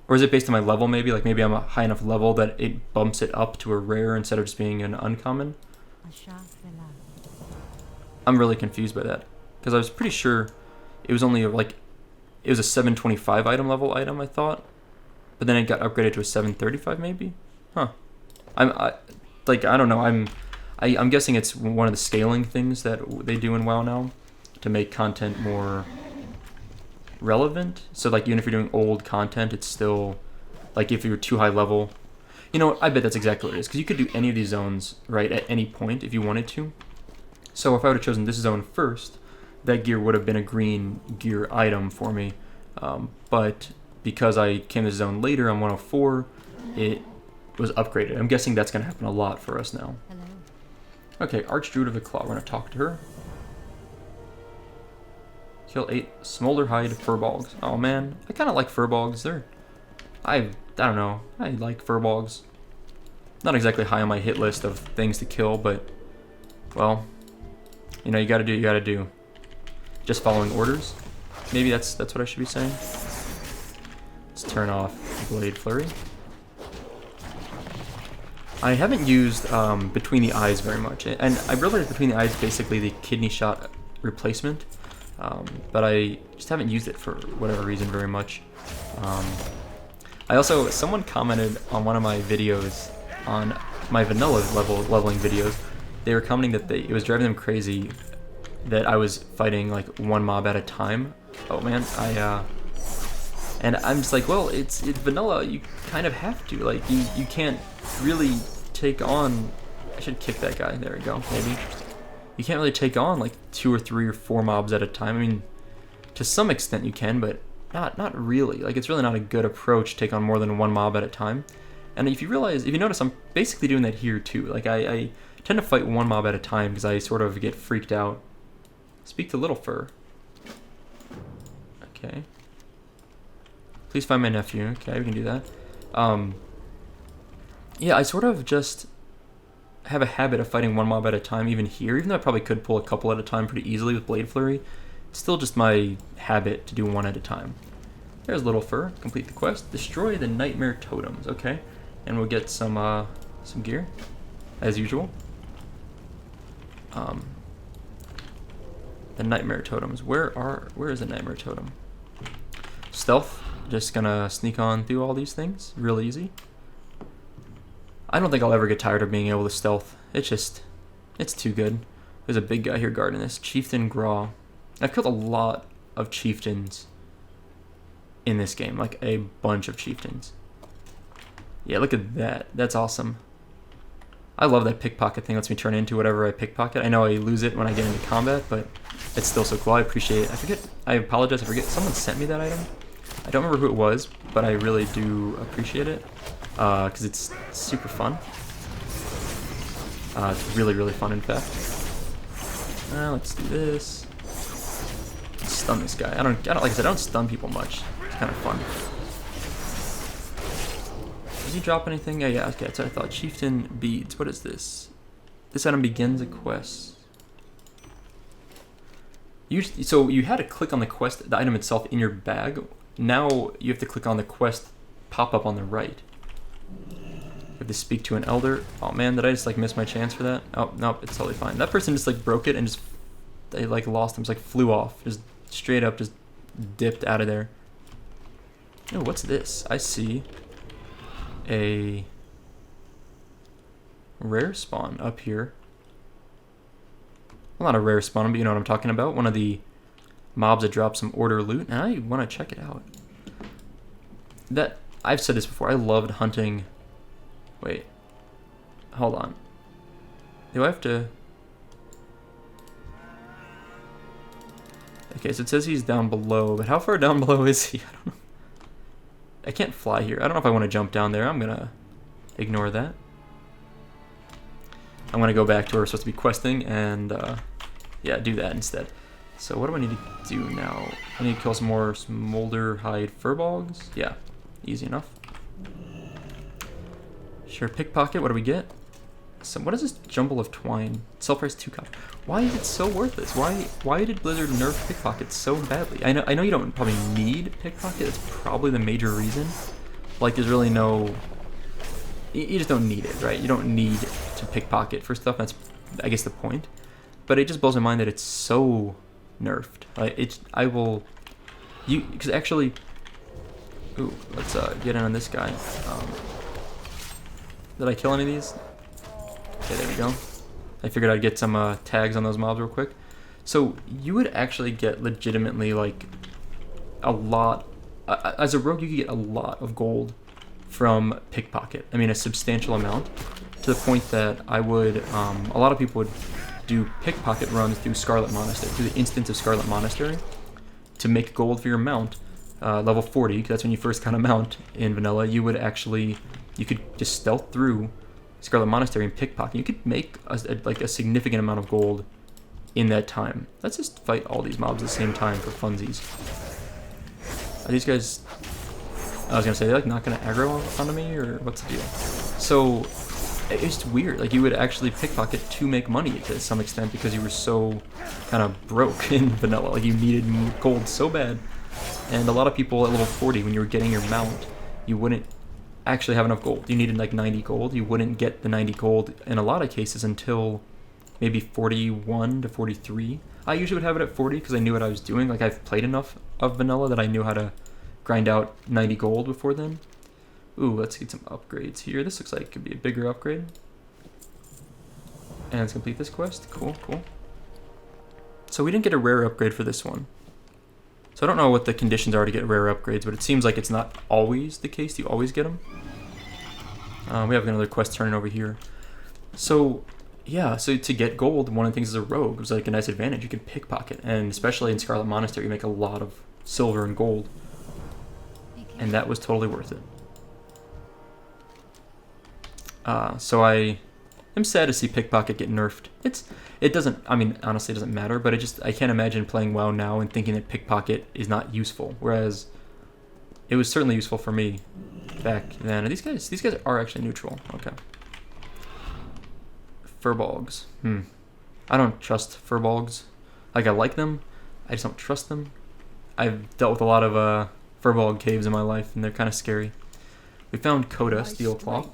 [SPEAKER 1] Or is it based on my level maybe? Like maybe I'm a high enough level that it bumps it up to a rare instead of just being an uncommon? I'm really confused by that. Because I was pretty sure it was only like... It was a 725 item level item, I thought. But then it got upgraded to a 735 maybe? Huh. I don't know. I'm guessing it's one of the scaling things that they do in WoW now to make content more relevant. So like even if you're doing old content, it's still like if you're too high level. You know, I bet that's exactly what it is because you could do any of these zones right at any point if you wanted to. So if I would have chosen this zone first, that gear would have been a green gear item for me. But because I came to this zone later on 104, it was upgraded. I'm guessing that's going to happen a lot for us now.
[SPEAKER 5] Hello.
[SPEAKER 1] Okay, Archdruid of the Claw. We're going to talk to her. Kill 8 Smolderhide Furbolgs. Oh man, I kind of like Furbolgs. I don't know. I like Furbolgs. Not exactly high on my hit list of things to kill, but well, you know, you got to do what you got to do. Just following orders. Maybe that's what I should be saying. Let's turn off Blade Flurry. I haven't used Between the Eyes very much, and I realized Between the Eyes is basically the kidney shot replacement, but I just haven't used it for whatever reason very much. I also, someone commented on one of my videos, on my vanilla leveling videos, they were commenting that it was driving them crazy that I was fighting like one mob at a time. Oh man, and I'm just like, well, it's vanilla, you kind of have to, like, you can't really take on, I should kick that guy, there we go, maybe. You can't really take on like 2 or 3 or 4 mobs at a time. I mean, to some extent you can, but not really. Like, it's really not a good approach to take on more than 1 mob at a time. And if you notice, I'm basically doing that here too. Like, I tend to fight 1 mob at a time because I sort of get freaked out. Speak to Little Fur. Okay. Please find my nephew. Okay, we can do that. Yeah, I sort of just have a habit of fighting 1 mob at a time, even here. Even though I probably could pull a couple at a time pretty easily with Blade Flurry, it's still just my habit to do 1 at a time. There's Little Fur. Complete the quest. Destroy the Nightmare Totems. Okay, and we'll get some gear, as usual. The Nightmare Totems. Where is the Nightmare Totem? Stealth. Just gonna sneak on through all these things. Real easy. I don't think I'll ever get tired of being able to stealth. It's too good. There's a big guy here guarding this. Chieftain Graw. I've killed a lot of chieftains in this game. Like, a bunch of chieftains. Yeah, look at that. That's awesome. I love that pickpocket thing. Lets me turn into whatever I pickpocket. I know I lose it when I get into combat, but it's still so cool. I appreciate it. I apologize. I forget. Someone sent me that item. I don't remember who it was, but I really do appreciate it. Because it's super fun. It's really, really fun, in fact. Let's do this. Stun this guy. I don't like I said, I don't stun people much. It's kind of fun. Does he drop anything? Yeah, okay, that's what I thought. Chieftain Beads. What is this? This item begins a quest. So you had to click on the quest, the item itself in your bag. Now you have to click on the quest pop-up on the right. You have to speak to an elder. Oh man, did I just like miss my chance for that? Oh, nope, it's totally fine. That person just like broke it and they like lost them, just like flew off. Just straight up, just dipped out of there. Oh, what's this? I see a rare spawn up here. Well, not a rare spawn, but you know what I'm talking about. One of the mobs that drops some order loot, and I want to check it out. I've said this before, I loved hunting. Wait. Hold on. Do I have to... Okay, so it says he's down below, but how far down below is he? I don't know. I can't fly here. I don't know if I want to jump down there. I'm going to ignore that. I'm going to go back to where we're supposed to be questing and, yeah, do that instead. So what do I need to do now? I need to kill some more smolder hide furbolgs. Yeah, easy enough. Sure, pickpocket. What do we get? So what is this jumble of twine? Sell price 2 copper. Why is it so worthless? Why did Blizzard nerf pickpocket so badly? I know you don't probably need pickpocket. That's probably the major reason. Like, there's really no... You just don't need it, right? You don't need to pickpocket for stuff. That's, I guess, the point. But it just blows my mind that it's so nerfed. Because actually... Ooh, let's get in on this guy. Did I kill any of these? Okay, there we go. I figured I'd get some tags on those mobs real quick. So you would actually get legitimately like a lot. As a rogue, you could get a lot of gold from pickpocket. I mean, a substantial amount, to the point that I would. A lot of people would do pickpocket runs through Scarlet Monastery, through the instance of Scarlet Monastery, to make gold for your mount. Level 40, because that's when you first kind of mount in vanilla. You could just stealth through Scarlet Monastery and pickpocket. You could make a significant amount of gold in that time. Let's just fight all these mobs at the same time for funsies. Are these guys... I was gonna say, they're like not gonna aggro onto me, or what's the deal? So, it's just weird. Like, you would actually pickpocket to make money to some extent because you were so kind of broke in vanilla. Like, you needed gold so bad. And a lot of people at level 40, when you were getting your mount, you wouldn't actually have enough gold. You needed like 90 gold. You wouldn't get the 90 gold in a lot of cases until maybe 41 to 43. I usually would have it at 40 because I knew what I was doing. Like, I've played enough of vanilla that I knew how to grind out 90 gold before then. Ooh, let's get some upgrades here. This looks like it could be a bigger upgrade. And let's complete this quest. Cool, cool. So we didn't get a rare upgrade for this one. So I don't know what the conditions are to get rare upgrades, but it seems like it's not always the case. You always get them. We have another quest turning over here. So, yeah, so to get gold, one of the things is a rogue. It was like a nice advantage. You can pickpocket, and especially in Scarlet Monastery, you make a lot of silver and gold. And that was totally worth it. So I am sad to see pickpocket get nerfed. It doesn't, I mean, honestly, it doesn't matter, but I can't imagine playing WoW now and thinking that pickpocket is not useful, whereas it was certainly useful for me back then. These guys are actually neutral. Okay. Furbolgs. I don't trust furbolgs. Like, I like them, I just don't trust them. I've dealt with a lot of furbolg caves in my life, and they're kind of scary. We found Coda, Steel Claw.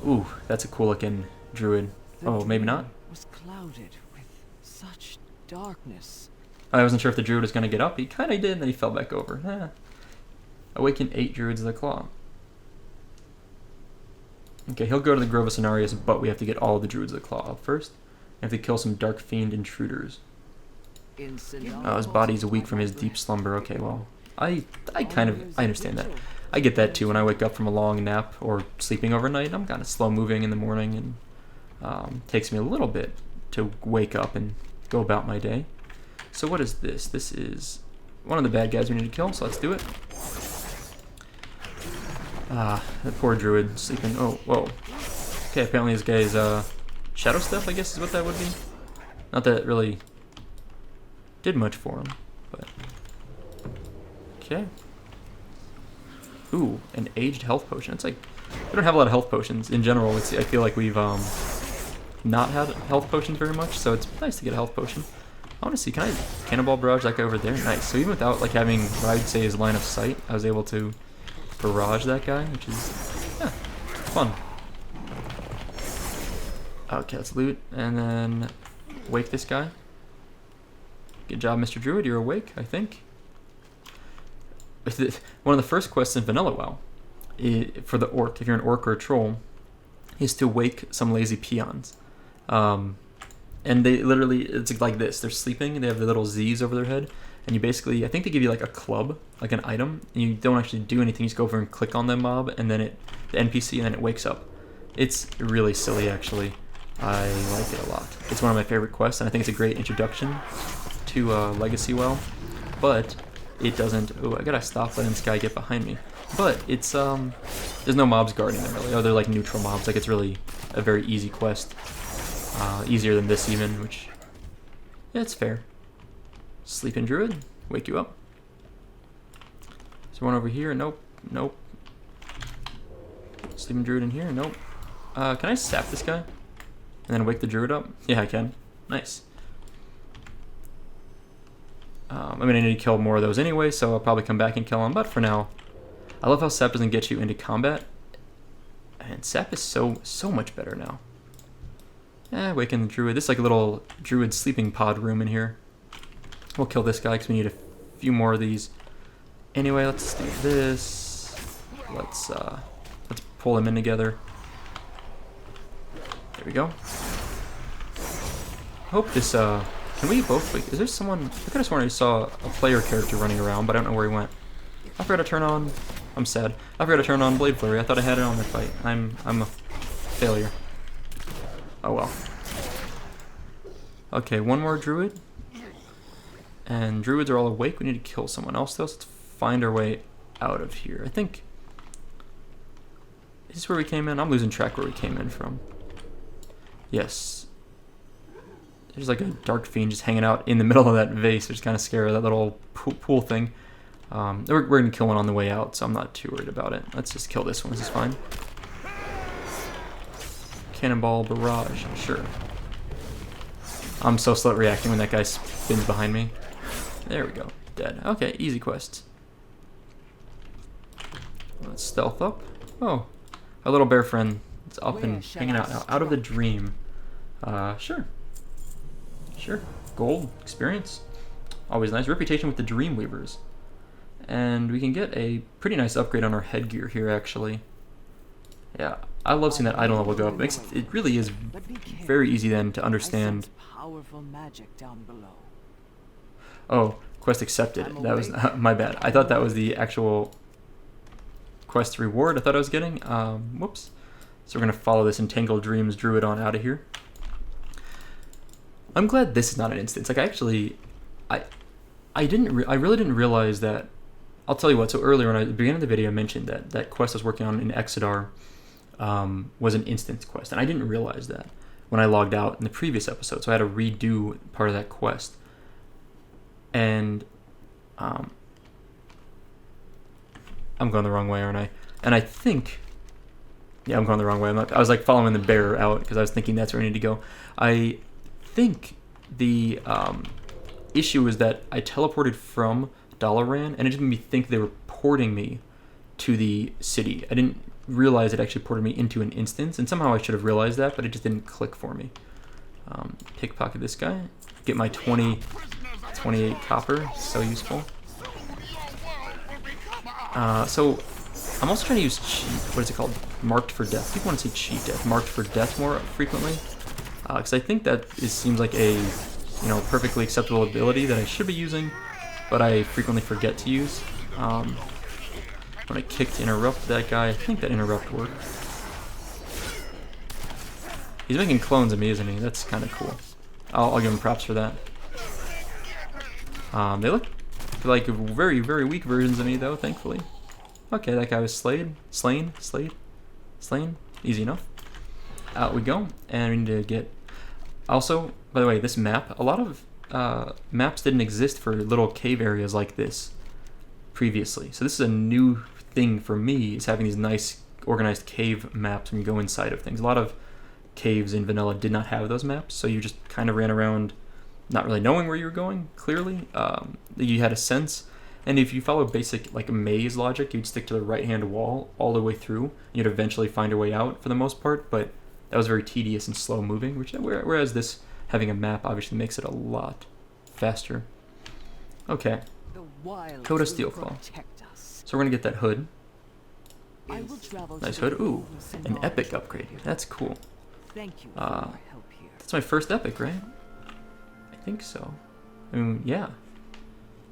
[SPEAKER 1] Ooh, that's a cool looking druid. Oh, maybe not.
[SPEAKER 5] Was clouded with such darkness.
[SPEAKER 1] I wasn't sure if the druid was going to get up. He kind of did, and then he fell back over. Awaken 8 druids of the claw. Okay, he'll go to the Grove of Cenarius, but we have to get all of the druids of the claw up first. We have to kill some dark fiend intruders. His body's weak from his deep slumber. Okay, well, I understand that. I get that too when I wake up from a long nap or sleeping overnight. I'm kind of slow moving in the morning, and takes me a little bit to wake up and go about my day. So what is this? This is one of the bad guys we need to kill, so let's do it. The poor druid sleeping. Oh, whoa. Okay, apparently this guy is Shadow Step, I guess is what that would be. Not that it really did much for him, but okay. Ooh, an aged health potion. It's like we don't have a lot of health potions in general. I feel like we've not had health potions very much, so it's nice to get a health potion. I want to see, can I cannonball barrage that guy over there? Nice. So even without like having what I would say is line of sight, I was able to barrage that guy, which is fun. Okay, let's loot and then wake this guy. Good job, Mr. Druid. You're awake, I think. One of the first quests in Vanilla WoW for the orc, if you're an orc or a troll, is to wake some lazy peons. And they literally, it's like this. They're sleeping, they have the little Z's over their head, and you basically, I think they give you like a club, like an item, and you don't actually do anything. You just go over and click on the mob, and then the NPC, and then it wakes up. It's really silly, actually. I like it a lot. It's one of my favorite quests, and I think it's a great introduction to Legacy WoW, but it doesn't. Oh, I gotta stop letting this guy get behind me. But it's there's no mobs guarding them really. Oh, they're like neutral mobs. Like, it's really a very easy quest, easier than this even, which yeah, it's fair. Sleeping druid, wake you up. Is there one over here? Nope, nope. Sleeping druid in here? Nope. Can I sap this guy and then wake the druid up? Yeah, I can. Nice. I mean, I need to kill more of those anyway, so I'll probably come back and kill them. But for now, I love how sap doesn't get you into combat. And sap is so much better now. Waken the druid. This is like a little druid sleeping pod room in here. We'll kill this guy because we need a few more of these. Anyway, let's do this. Let's pull them in together. There we go. Hope this can we both wait? Is there someone? I could have sworn I saw a player character running around, but I don't know where he went. I forgot to turn on. I'm sad. I forgot to turn on Blade Flurry. I thought I had it on the fight. I'm a failure. Oh well. Okay, one more druid. And druids are all awake. We need to kill someone else though. So let's find our way out of here. I think. Is this where we came in? I'm losing track where we came in from. Yes. There's like a dark fiend just hanging out in the middle of that vase, which is kind of scary. That little pool thing. We're going to kill one on the way out, so I'm not too worried about it. Let's just kill this one. This is fine. Cannonball barrage. Sure. I'm so slow at reacting when that guy spins behind me. There we go. Dead. Okay, easy quests. Let's stealth up. Oh, our little bear friend is up
[SPEAKER 5] Where
[SPEAKER 1] and
[SPEAKER 5] shall
[SPEAKER 1] hanging
[SPEAKER 5] I
[SPEAKER 1] out of the
[SPEAKER 5] strike?
[SPEAKER 1] dream. Sure. Sure. Gold, experience. Always nice. Reputation with the Dreamweavers. And we can get a pretty nice upgrade on our headgear here, actually. Yeah, I love seeing that item level go up. It really is
[SPEAKER 5] But be careful.
[SPEAKER 1] very easy then to
[SPEAKER 5] I
[SPEAKER 1] understand.
[SPEAKER 5] sense powerful magic down below.
[SPEAKER 1] Oh, quest accepted. That was my bad. I thought that was the actual quest reward I thought I was getting. Whoops. So we're gonna follow this Entangled Dreams druid on out of here. I'm glad this is not an instance. Like I really didn't realize that. I'll tell you what. So earlier when I began the video, I mentioned that that quest I was working on in Exodar was an instance quest, and I didn't realize that when I logged out in the previous episode. So I had to redo part of that quest, and I'm going the wrong way, aren't I? And I think, yeah, I'm going the wrong way. I was like following the bear out because I was thinking that's where I need to go. I think the issue is that I teleported from Dalaran, and it didn't me think they were porting me to the city. I didn't realize it actually ported me into an instance, and somehow I should have realized that, but it just didn't click for me. Pickpocket this guy. Get my 28 copper. So useful. So I'm also trying to use cheat. What is it called? Marked for death. People want to say cheat death. Marked for death more frequently, because I think that seems like a perfectly acceptable ability that I should be using, but I frequently forget to use. When I kicked interrupt that guy, I think that interrupt worked. He's making clones of me, isn't he? That's kind of cool. I'll give him props for that. They look like very, very weak versions of me, though, thankfully. Okay, that guy was slain. Easy enough. Out we go. And we need to get... Also, by the way, this map, a lot of maps didn't exist for little cave areas like this previously. So this is a new thing for me, is having these nice organized cave maps when you go inside of things. A lot of caves in vanilla did not have those maps, so you just kind of ran around not really knowing where you were going, clearly. You had a sense, and if you follow basic like maze logic, you'd stick to the right-hand wall all the way through, and you'd eventually find your way out for the most part, but that was very tedious and slow moving, whereas this, having a map, obviously makes it a lot faster. Okay,
[SPEAKER 5] The wilds
[SPEAKER 1] Coda
[SPEAKER 5] will
[SPEAKER 1] Steelclaw.
[SPEAKER 5] protect us.
[SPEAKER 1] So we're gonna get that hood.
[SPEAKER 5] I will travel
[SPEAKER 1] Nice
[SPEAKER 5] to
[SPEAKER 1] hood.
[SPEAKER 5] the
[SPEAKER 1] Ooh,
[SPEAKER 5] rules and
[SPEAKER 1] an
[SPEAKER 5] knowledge
[SPEAKER 1] epic
[SPEAKER 5] of
[SPEAKER 1] upgrade.
[SPEAKER 5] you.
[SPEAKER 1] That's cool.
[SPEAKER 5] Thank you for
[SPEAKER 1] Uh,
[SPEAKER 5] your help here.
[SPEAKER 1] That's my first epic, right? I think so. I mean, yeah.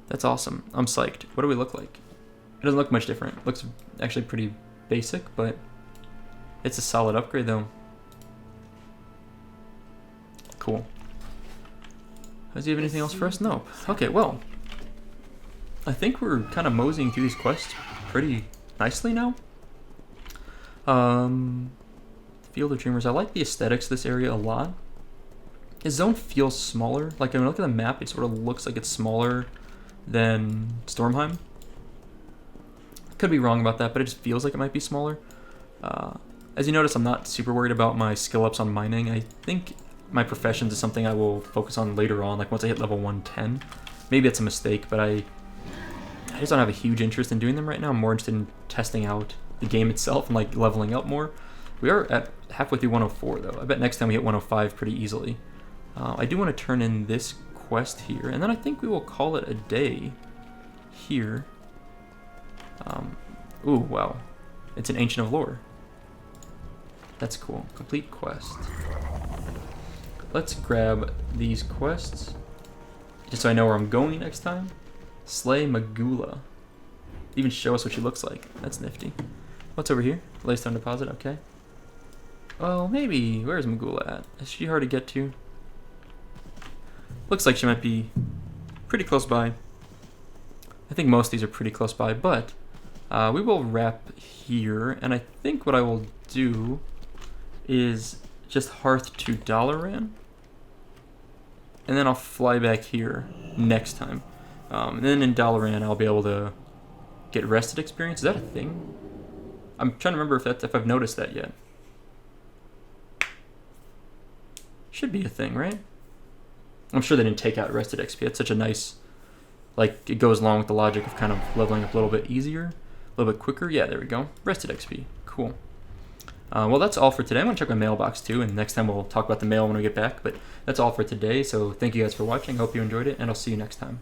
[SPEAKER 1] That's awesome. I'm psyched. What do we look like? It doesn't look much different. It looks actually pretty basic, but it's a solid upgrade, though. Cool. Does he have anything else for us? No. Okay, well. I think we're kind of moseying through these quests pretty nicely now. Field of Dreamers. I like the aesthetics of this area a lot. His zone feels smaller. Like, when I look at the map, it sort of looks like it's smaller than Stormheim. Could be wrong about that, but it just feels like it might be smaller. As you notice, I'm not super worried about my skill ups on mining. I think my professions is something I will focus on later on, like once I hit level 110. Maybe it's a mistake, but I just don't have a huge interest in doing them right now. I'm more interested in testing out the game itself and like leveling up more. We are at halfway through 104 though. I bet next time we hit 105 pretty easily. I do want to turn in this quest here, and then I think we will call it a day here. Ooh, wow. It's an Ancient of Lore. That's cool. Complete quest. Let's grab these quests, just so I know where I'm going next time. Slay Magula. Even show us what she looks like. That's nifty. What's over here? Laystone deposit, okay. Well, maybe. Where's Magula at? Is she hard to get to? Looks like she might be pretty close by. I think most of these are pretty close by, but we will wrap here, and I think what I will do is just Hearth to Dalaran, and then I'll fly back here next time. And then in Dalaran, I'll be able to get rested experience. Is that a thing? I'm trying to remember if I've noticed that yet. Should be a thing, right? I'm sure they didn't take out rested XP. It's such a nice, like, it goes along with the logic of kind of leveling up a little bit easier. little bit quicker. Yeah, there we go. Rested XP. Cool. Well, that's all for today. I'm going to check my mailbox too, and next time we'll talk about the mail when we get back. But that's all for today, so thank you guys for watching. I hope you enjoyed it, and I'll see you next time.